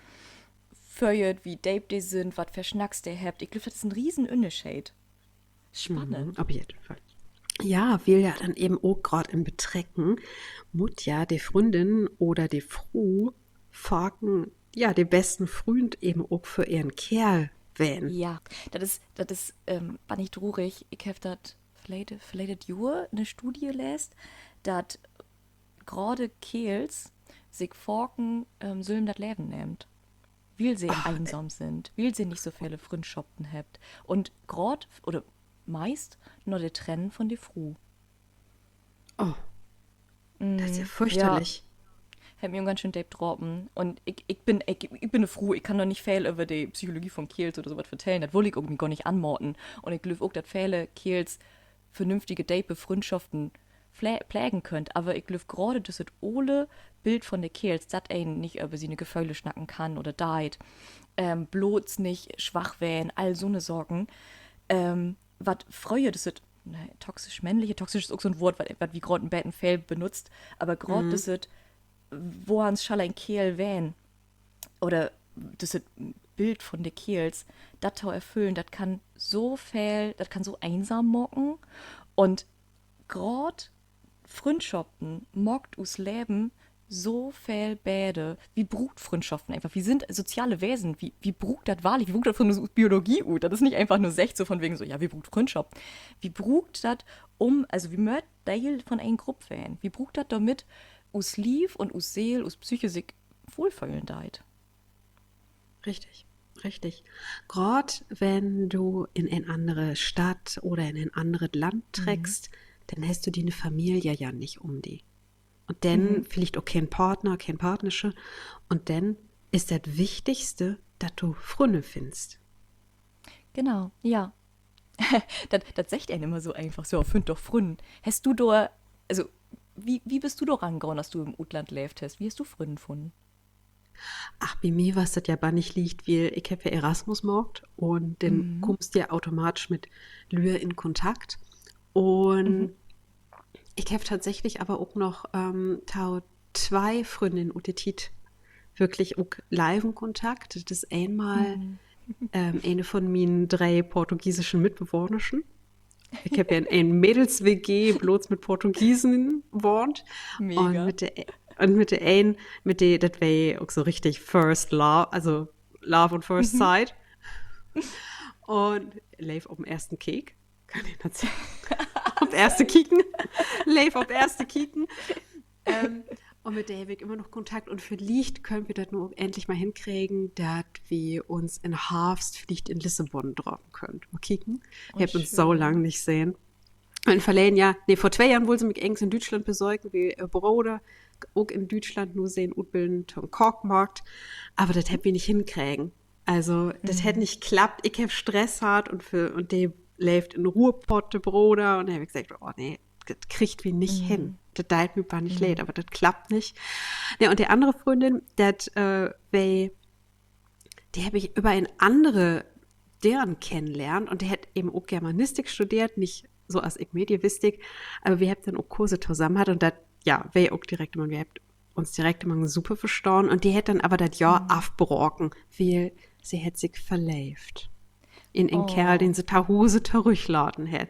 feiert, wie date die sind, was für Schnacks der habt. Ich glaube, das ist ein riesen Unterschied. Spannend. Auf jeden Fall. Ja, will ja dann eben auch gerade im Betrecken, mut ja die Freundin oder die Frau fragen, ja, den besten Freund eben auch für ihren Kerl wählen. Ja, war nicht traurig. Ich habe das vielleicht Jahr eine Studie lässt, dass gerade Kehls sich Forken sollen das Leben nimmt. Weil sie einsam sind, weil sie nicht so viele Freundschaften habt. Und gerade, oder meist nur der Trennen von der Frau. Oh, das ist ja Ja, fürchterlich. hat mir ganz schön Dave droppen. Und ich bin eine Frau, ich kann doch nicht viel über die Psychologie von Kehls oder sowas erzählen. Das will ich irgendwie gar nicht anmorden. Und ich glaube auch, dass viele Kehls vernünftige Date Freundschaften pflegen könnt. Aber ich glaube gerade, dass das ole Bild von der Kehls, das einen nicht über sie eine Gefühle schnacken kann oder deit. Bloß nicht schwach werden, all so eine Sorgen. Was Freue, das ist ne, toxisch männliche, toxisch ist auch so ein Wort, was wie gerade ein Bad Fail benutzt, aber gerade das ist, wo ans Schall ein Kehl wähn oder das ist ein Bild von der Kehls, das tau erfüllen, das kann so viel, das kann so einsam mocken und gerade Freundschaften mockt us Leben so viel Bäde, wie brugt Freundschaften einfach, wie sind soziale Wesen, wie brugt das wahrlich, wie brugt das von der Biologie ut, das ist nicht einfach nur sech so von wegen so, ja, wie brugt Freundschaft, wie brugt das also wie mört Teil von einer Gruppe werden, wie brugt das damit us Lief und us Seel, us Psyche sich wohlfühlen deit. Richtig, richtig. Gerade wenn du in eine andere Stadt oder in ein anderes Land trägst, dann hast du die eine Familie ja nicht um die. Und dann vielleicht auch kein Partner, kein Partnersche. Und dann ist das Wichtigste, dass du Freunde findest. Genau, ja. Das sagt einen immer so einfach, so, find doch Freunde. Hast du da, also, wie bist du da rangegangen, dass du im Utland lebt hast? Wie hast du Freunde gefunden? Ach, bei mir, was das ja aber nicht liegt, weil ich habe ja Erasmus gemacht und dann kommst du ja automatisch mit Lühe in Kontakt. Und ich habe tatsächlich aber auch noch zwei Freundinnen und die Tit wirklich auch live in Kontakt. Das ist einmal eine von meinen drei portugiesischen Mitbewohnern. Ich habe ja in ein Mädels-WG bloß mit Portugiesen gewohnt. Und Mega. mit der einen, mit der, das war auch so richtig First Love, also Love on First Sight. Und live auf dem ersten Kick. Kann ich erzählen. Auf erste Kicken. Live auf erste Kicken. Und mit der habe ich immer noch Kontakt. Und vielleicht können wir das nur endlich mal hinkriegen, dass wir uns in Herbst vielleicht in Lissabon droppen können. Mal kicken. Oh, Wir haben uns so lange schön. nicht sehen. In verleden Jahr, nee, vor 2 Jahren wohl sie mich engst in Deutschland besorgen, wie Bruder auch in Deutschland nur sehen, utbilden zum Korkmarkt. Aber das hätte wir nicht hinkriegen. Also, das hätte nicht geklappt. Ich habe Stress hat und die lebt in Ruhrpott, der Bruder. Und dann habe ich gesagt, oh nee, das kriegt wir nicht hin. Das deit mir gar nicht leid, aber das klappt nicht. Ja, und die andere Freundin, die habe ich über eine andere deren kennenlernen und der hat eben auch Germanistik studiert, nicht so als ich Medievistik, aber wir haben dann auch Kurse zusammen hat und das, ja, wir auch direkt immer, wir haben uns direkt immer super verstauen und die hat dann aber das Jahr abgebrochen, weil sie hat sich verläuft in einen Kerl, den Oh. sie Hause zurückladen hat.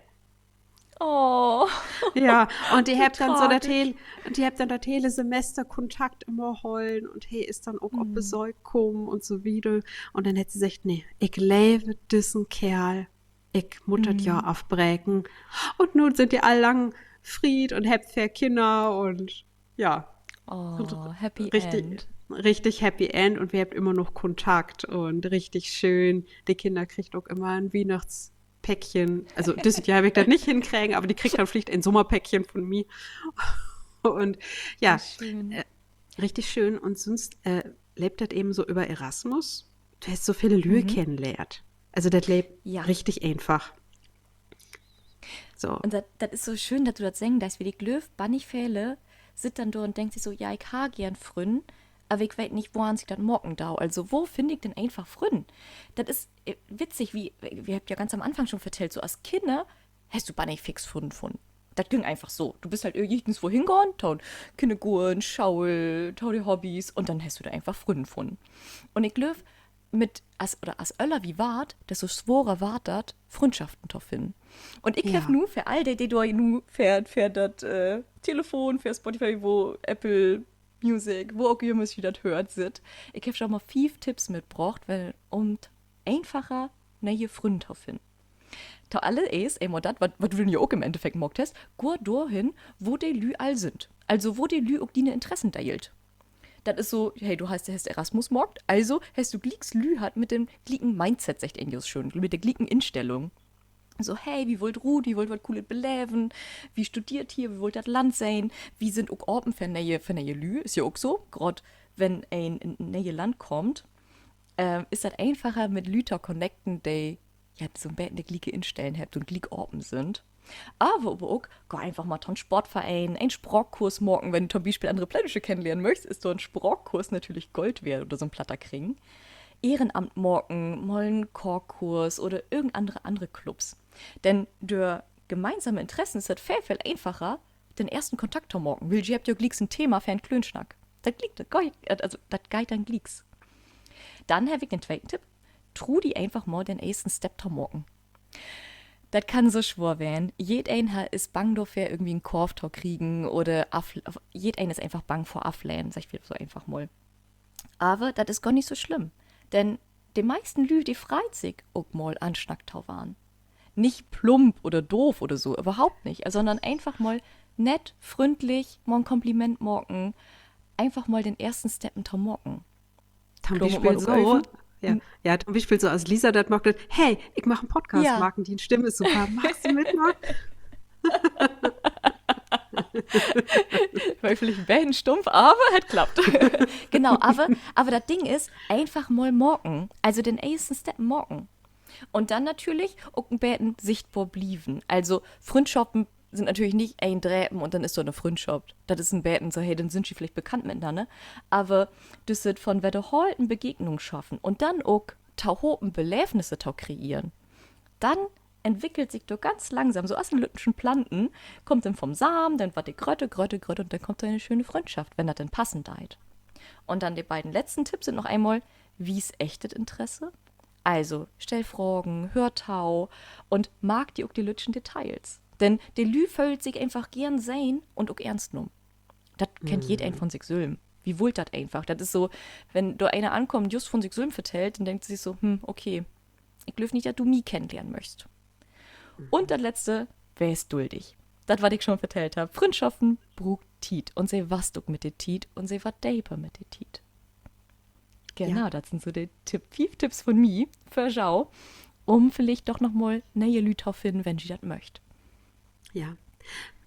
Oh. Ja, und die habt dann so Tragisch. die habt dann das hele Semester Kontakt immer heulen und hey, ist dann auch ob besorgt kommen und so wieder. Und dann hat sie gesagt, nee, ich lebe diesen Kerl, ich muss das Jahr aufbrechen. Und nun sind die all lang Fried und habt vier Kinder und ja, Oh, Happy richtig, End. richtig Happy End und wir habt immer noch Kontakt und richtig schön. Die Kinder kriegt auch immer ein Weihnachtspäckchen. Also dieses Jahr habe ich das nicht hinkriegen, aber die kriegt dann vielleicht ein Sommerpäckchen von mir. Und Wie ja, schön. richtig schön. Und sonst lebt das eben so über Erasmus. Du hast so viele Lüge kennengelernt. Also das lebt Ja. richtig einfach. So. Und das ist so schön, dass du das singen, dass wir die Glöw bannig Fälle sit dann da und denkt sich so, ja, ich ha gern Frünn, aber ich weiß nicht, woran sich das morgen da. Also, wo finde ich denn einfach Frünn? Das ist witzig, wie, wir habt ja ganz am Anfang schon vertellt, so als Kinder hast du bannig fix von. Das ging einfach so. Du bist halt irgendwo hingegangen, taun Kinderguren, Schaul, tau die Hobbys und dann hast du da einfach Frünn von. Und ich glaube, als Öller wie wart, desto svorer wart dat, Freundschaften zu finden. Und ich habe Ja. nur für all die du nu für das Telefon, für Spotify, wo Apple Music, wo auch immer wie das hört, sit. Ich habe schon mal 5 Tipps mitgebracht, um einfacher neue Freunde zu finden. Ta alle ist, einmal das, was du ja auch im Endeffekt mockt hast, geh dorthin, wo die Lü all sind. Also, wo die Lü auch deine Interessen teilt. Das ist so, hey, du hast Erasmus mockt, also hast du Glicks Lü hat mit dem glicken Mindset, sagt Engels schön, mit der glicken Instellung. So, hey, wie wollt Ruth, wie wollt was Cooles beleven? Wie studiert hier, wie wollt das Land sein? Wie sind auch Orten für neue Lü? Ist ja auch so, gerade wenn ein in ein neue Land kommt, ist das einfacher mit Lüter connecten, die ja so ein bisschen die Glieke instellen habt und Gliek Orten sind. Aber auch, geh einfach mal zum Sportverein, einen Sprachkurs morgen, wenn du zum Beispiel andere Plänische kennenlernen möchtest, ist so ein Sprachkurs natürlich Gold wert oder so ein Platter kriegen. Ehrenamt morgen, mal einen Chorkurs oder irgendeine andere Clubs. Denn durch gemeinsame Interessen ist es viel einfacher, den ersten Kontakt zu morgen. Weil ihr habt ja gleich ein Thema für einen Klönschnack. Das geht dann gleich. Dann habe ich den zweiten Tipp. Trau die einfach mal den ersten Step zu morgen. Das kann so schwer werden. Jeder ist bang dafür, irgendwie einen Korf zu kriegen oder jeder ist einfach bang vor Aflehnen, sag ich so einfach mal. Aber das ist gar nicht so schlimm. Denn die meisten Lü, die freut sich auch mal an Schnacktau waren. Nicht plump oder doof oder so, überhaupt nicht, sondern einfach mal nett, freundlich, mal ein Kompliment morgen, einfach mal den ersten Steppen zu morgen. Zum Beispiel so, ja, zum Beispiel so, als Lisa das macht, hey, ich mache einen Podcast, Ja. Marketing, Stimme ist super, magst du mitmachen? Weil vielleicht ein bisschen stumpf, aber es klappt. Genau, aber das Ding ist, einfach mal morgen, also den ersten Step morgen. Und dann natürlich auch ein bisschen sichtbar blieben. Also Freundschaften sind natürlich nicht ein Dräpen und dann ist so eine Freundschaft. Das ist ein Beten, so hey, dann sind sie vielleicht bekannt miteinander. Aber das wird von wiederholten Begegnungen schaffen und dann auch tauhopen Beläfnisse kreieren. Dann entwickelt sich doch ganz langsam, so aus den lüttischen Planten, kommt dann vom Samen, dann wird die Grötte und dann kommt da eine schöne Freundschaft, wenn das dann passend deit. Und dann die beiden letzten Tipps sind noch einmal, wie ist echtes Interesse? Also, stell Fragen, hör Tau und mag die auch die lütschen Details. Denn die Lü füllt sich einfach gern sein und auch ernst nehmen. Das kennt jeder ein von sich Sülm. Wie wollt das einfach? Das ist so, wenn da einer ankommt, just von sich Sülm vertellt, dann denkt sie sich so, okay, ich glaube nicht, dass du mich kennenlernen möchtest. Und das letzte, wer ist duldig? Das, was ich schon vertellt habe. Freundschaften brug Tiet. Und sie was du mit der Tiet und sie war Daper mit der Tiet. Genau, Ja. das sind so die 5 Tipps von mir für Schau, um vielleicht doch noch mal neue Lüter finden, wenn sie das möchte. Ja.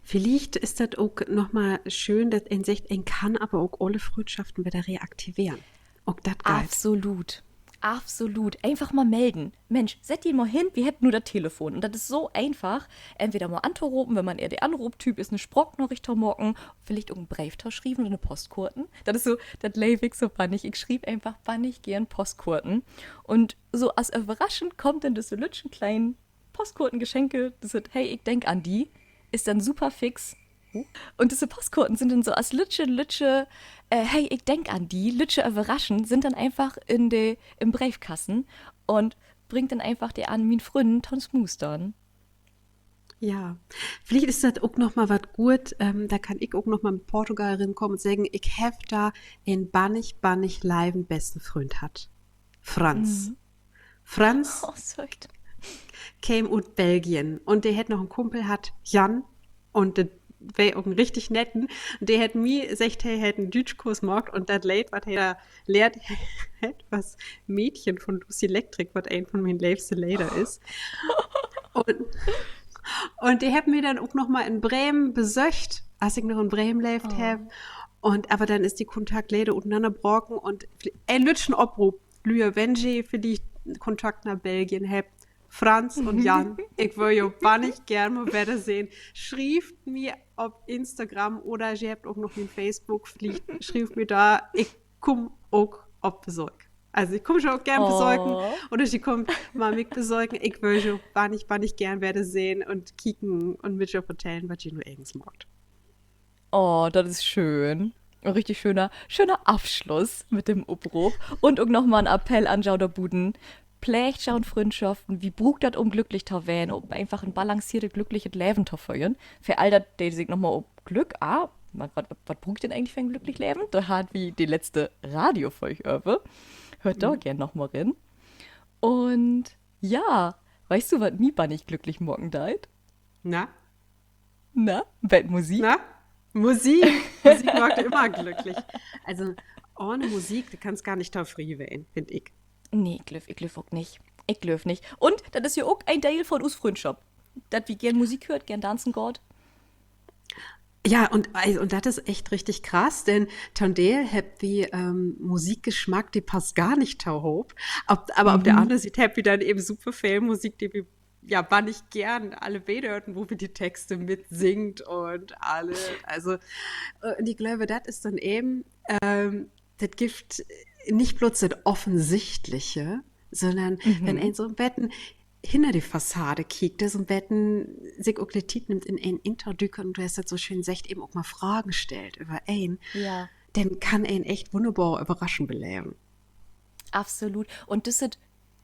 Vielleicht ist das auch nochmal schön, dass ein sagt, ein kann aber auch alle Freundschaften wieder reaktivieren. Auch das geil. Absolut. Absolut. Einfach mal melden. Mensch, set ihn mal hin, wir hätten nur das Telefon. Und das ist so einfach. Entweder mal anrufen, wenn man eher der Anruftyp ist, eine Sprachnachricht morgen, vielleicht irgendein Brieftausch schreiben oder eine Postkarten. Das ist so, das lebe ich so bannig. Ich schrieb einfach bannig gern Postkarten. Und so als überraschend kommt dann das so lütschen kleinen Postkartengeschenke. Das ist, hey, ich denk an die. Ist dann super fix. Und diese Postkarten sind dann so als Lütsche, hey, ich denk an die, Lütsche überraschen, sind dann einfach im Briefkasten und bringt dann einfach die an min Fründen tons Mustern. Ja, vielleicht ist das auch noch mal was gut. Da kann ich auch noch mal mit Portugal rinkommen und sagen, ich habe da einen bannig leiben besten Freund hat. Franz. Franz Oh, sagt. käme aus Belgien und der hätte noch einen Kumpel hat, Jan, und der wäre auch ein richtig netten. Und der hätte mir gesagt, hey, hätte einen Deutschkurs gemacht und das Lied, was er da lehrt, hätte was Mädchen von Lucy Electric, was ein von meinen liebsten Lieder ist. Und Und die haben mir dann auch noch mal in Bremen besucht, als ich noch in Bremen gelebt habe. Und aber dann ist die Kontaktläde untereinander brocken und ein lütschen Obruf, Lüa, wenn ihr für die Kontakt nach Belgien habt, Franz und Jan, ich will ja wahnsinnig gerne mal wieder sehen. Schreibt mir auf Instagram oder ihr habt auch noch in Facebook, vielleicht schreibt mir da, ich komme auch auf Besuch. Also ich komme schon auch gern besorgen oder ich komme mal mich besorgen. Ich will schon wahnsinnig gern werde sehen und kicken und mit euch erzählen, was ihr nur irgendwas macht. Oh, das ist schön. Ein richtig schöner Abschluss mit dem Abruf. Und auch nochmal ein Appell an Jauderbuden. Pflegt schauen Freundschaften, wie brugt das glücklich zu werden, um einfach ein balanciertes, glückliches Leben zu führen. Für all das, die sich nochmal um Glück, was brugt denn eigentlich für ein glückliches Leben? Da hat wie die letzte Radiofolge über. Hört da gern nochmal rein. Und ja, weißt du, was mir nicht glücklich morgen deit? Na? Bettmusik? Na? Musik. Musik macht immer glücklich. Also ohne Musik, du kannst gar nicht drauf werden, finde ich. Nee, ich glaub auch nicht. Ich glaub nicht. Und das ist ja auch ein Teil von uns Freundschaft. Das wie gern Musik hört, gern tanzen geht. Ja, und das ist echt richtig krass, denn Tondale hat wie Musikgeschmack, die passt gar nicht tauhob. Aber auf der anderen Seite hat wie dann eben super viel Musik, die wir ja war nicht gern alle beide hörten, wo wir die Texte mitsingt und alle. Also, und ich glaube, das ist dann eben, das gibt nicht bloß das Offensichtliche, sondern wenn ein so ein Betten hinter die Fassade kiekt, so ein Betten sich auch die Zeit nimmt in ein Interdücker und du hast das so schön sagt, eben auch mal Fragen stellt über ein, Ja. dann kann ein echt wunderbar überraschen belehren. Absolut. Und das sind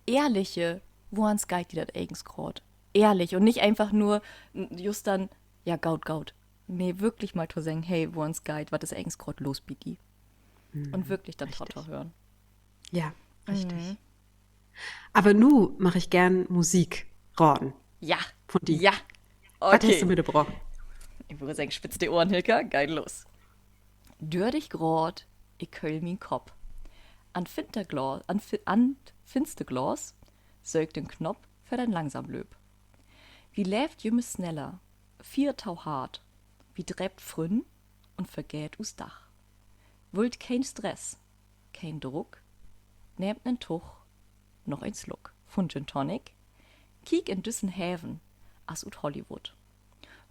ehrliche, woans geht die das eigens grad? Ehrlich und nicht einfach nur just dann, ja, gaut. Nee, wirklich mal zu sagen, hey, woans geht, was ist eigens grad los, Biggie? Und wirklich dann Richtig. Trotter hören. Ja, richtig. Aber nu mache ich gern Musik, Ron, Ja, von dir. ja. Was hast du Okay. mitgebracht? Ich würde sagen, spitz die Ohren, Hilka, geil los. Dör dich grad, ich köll min Kopf. An Finsterglas sögt den Knopf für dein langsam Löb. Wie läft jümme schneller, vier tau hart, wie dräbt frünn und vergät us Dach. Wollt kein Stress, kein Druck, nehmt nen Tuch, noch ein Schluck von Gin Tonic, kiek in düssen Häven, as ut Hollywood.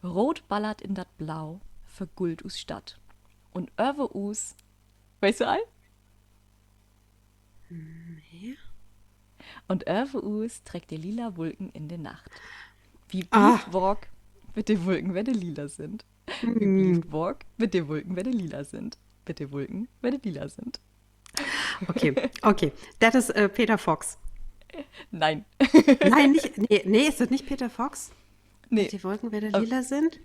Rot ballert in dat Blau, vergullt us Stadt. Und öwe us, weißt du all? Und öwe us trägt die lila Wolken in die Nacht. Wie Ah, blieb Walk, mit den Wolken, wenn die lila sind. Wie blieb Walk, mit den Wolken, wenn die lila sind. Mit den Wolken, wenn die lila sind. okay. Das ist Peter Fox. Nein. Nein, nicht, nee, ist das nicht Peter Fox? Bis Nee. die Wolken wieder lila sind?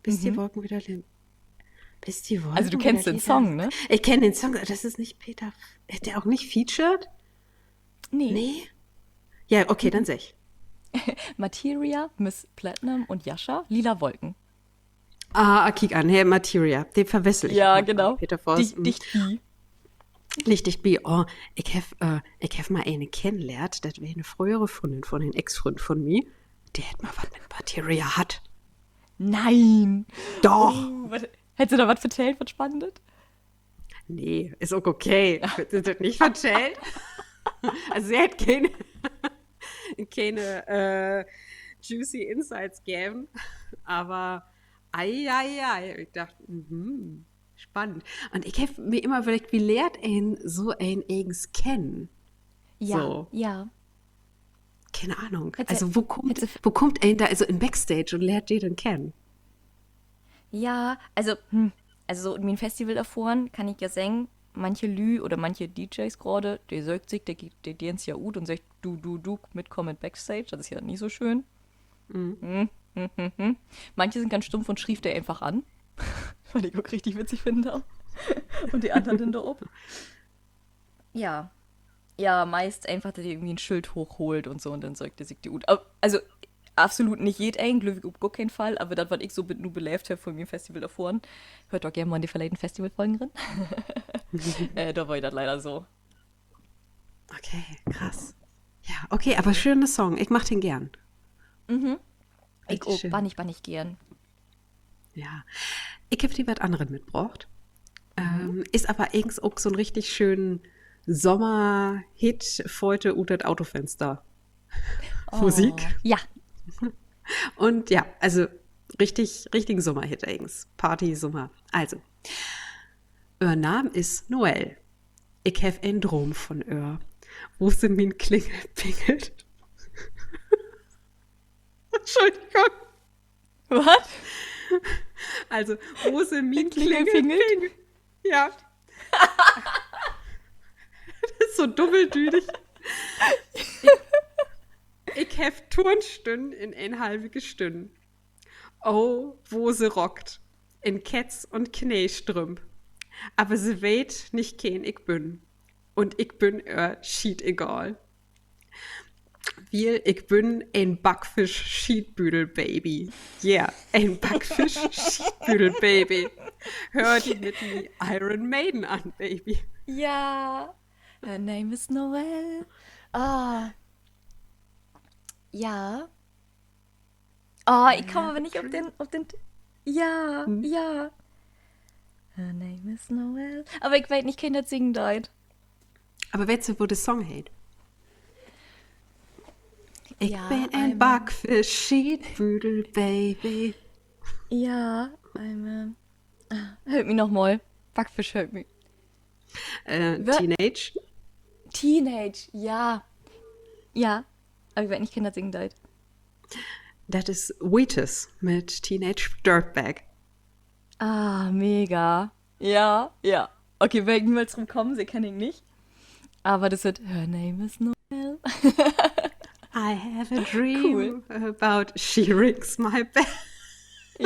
Bis die Wolken wieder lila. Bis die Wolken Also du wieder kennst den lila Song, ne? Ich kenne den Song, das ist nicht Peter. Ist der auch nicht featured? Nee. Nee? Ja, okay, dann sag ich. Materia, Miss Platinum und Yasha, lila Wolken. Kick an, hey, Materia. Den verwechsel ich Ja, auch manchmal genau. mit Peter Fox. Dicht wie. Richtig, bi. Oh, ich hab mal eine kennengelernt, das wäre eine frühere Freundin von den Ex-Freund von mir. Der hat mal was mit Materia hat. Nein. Doch! Hättest du da was erzählt, was Spannendes? Nee, ist auch okay. Wird das nicht vertellt? Also sie hat keine juicy Insights gegeben, aber ich dachte, spannend. Und ich habe mir immer überlegt, wie lernt ein so ein eigens kennen? Ja, So. ja. Keine Ahnung. Hätte- Also hätte- wo kommt ein da, also in Backstage und lernt die denn kennen? Ja, also so in meinem Festival davor kann ich ja sagen, manche Lü oder manche DJs gerade, die säugt sich, die dehnt ja gut und sagt, du, mitkommen mit Backstage, das ist ja nicht so schön. Manche sind ganz stumpf und schrieft der einfach an, was ich auch richtig witzig finde. Und die anderen dann da oben. Ja. Ja, meist einfach, dass ihr irgendwie ein Schild hochholt und so und dann säugt er sich die gut. Also absolut nicht jeden, glücklich auf gar keinen Fall, aber das, was ich so nur belebt habe von mir im Festival davor, hört doch gerne mal in die verleihten Festivalfolgen drin. Da war ich das leider so. Okay, krass. Ja, okay, aber schöner Song. Ich mach den gern. Ich Richtig auch, schön. bann ich gern. Ja. Ich habe dir was anderes mitgebracht. Ist aber eigens auch so ein richtig schönen Sommerhit heute unter das Autofenster. Musik. Ja, Und ja, also richtigen Sommerhit eigens. Party, Sommer. Also, ihr Name ist Noel. Ich hab einen Drom von ihr. Wo sie min Klingel pingelt. Entschuldigung. was? Also, wo sie min Klingel Klingel pingelt? pingelt. Ja. Das ist so dubbeldüdig. Ich hab Turnstunden in ein halbe Stunden. Oh, wo sie rockt. In Ketz und Kneestrümp. Aber sie weht nicht kein ich bin. Und ich bin schied egal. Weil ich bin ein Backfisch-Schiedbüdel-Baby. Yeah, ein Backfisch-Schiedbüdel-Baby. Hör die mit die Iron Maiden an, Baby. Ja. Her name is Noel. Ah, Ja. Oh, I ich komme have aber a nicht dream. auf den. Ja, Hm. ja. Her name is Noel. Aber ich weiß nicht, kein das singen dort. Aber weißt du, wo der Song heißt? Ich Ja, bin ein einmal. Backfisch, Schiedbüdel, Baby. Ja, einmal. Hört mich nochmal. Backfisch hört mich. Wer? Teenage. Teenage, ja. Ja. Aber ich weiß nicht, kein das singen dort. Das ist Wheatus mit Teenage Dirtbag. Ah, mega. Ja, ja. Okay, werde ich niemals drum kommen, sie kenne ich nicht. Aber das wird Her name is Noel. I have a Cool. dream about she rings my bell.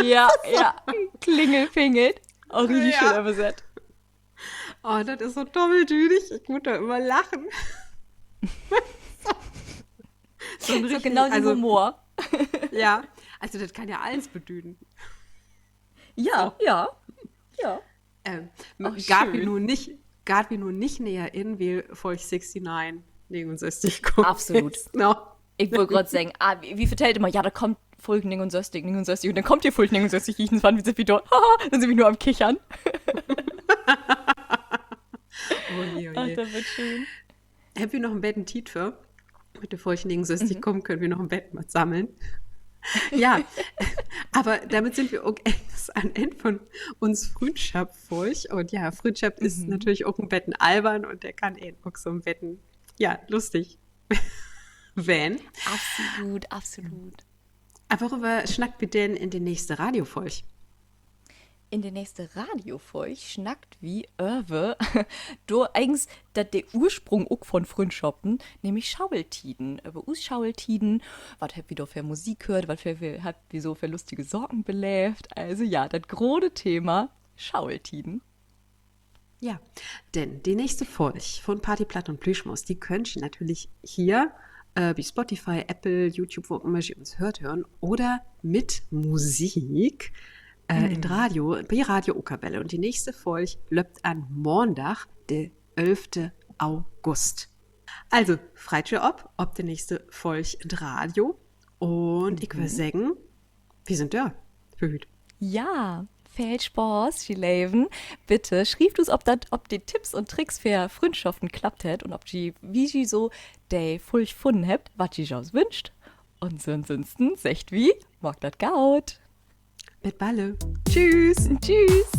Ja, ja. Klingelfingelt. Auch richtig schön Ja. übersetzt. Oh, das ist so doppeldüdig. Ich muss da immer lachen. So ein So richtig, genau den also, Humor. ja, also das kann ja alles bedüden. Ja, So. ja, ja. Ähm, Ach, Gab wie schön. nur nicht näher in wie Folge 69, 69 kommt. Absolut. Noch. Ich wollte gerade sagen, wie vertellt immer, ja, da kommt Fulken und Söstig, und dann kommt hier Fulken und Söstig, ich waren wir sind wieder, haha, dann sind wir nur am Kichern. Oh je, oh Ach, je. das wird schön. Haben wir noch ein Bett ein Tiet für? Mit der feuchten 60 kommen, können wir noch ein Bett mal sammeln. Ja, aber damit sind wir auch am Ende von uns Freundschaft furch. Und ja, Freundschaft ist natürlich auch ein Betten albern und der kann auch so ein Betten, ja, lustig. Wenn. Absolut, absolut. Aber worüber schnackt wir denn in den nächsten Radiofolge? In der nächste Radiofolge schnackt wie Öwe, du eigens, dat der Ursprung auch von Freundschaften, nämlich Schaultiden. Über Schaultiden, was habt ihr da für Musik hört, was habt ihr so für lustige Sorgen belebt. Also ja, das große Thema Schaultiden. Ja, denn die nächste Folge von Partyplatt und Plüschmaus, die könnt ihr natürlich hier wie Spotify, Apple, YouTube, wo auch immer ihr uns hören oder mit Musik in Radio, bei Radio Ukabelle. Und die nächste Folge läuft an Montag, der 11. August. Also, freut ihr ob die nächste Folge in Radio. Und ich würde sagen, wir sind da. Für heute. Ja, viel Spaß, die Leben. Bitte schreibt uns, ob die Tipps und Tricks für Freundschaften klappt hat und ob die, wie sie so die Fulch gefunden habt, was sie aus wünscht. Und so ansonsten, sagt wie, mag das gaut. Mit Balle. Tschüss. Tschüss.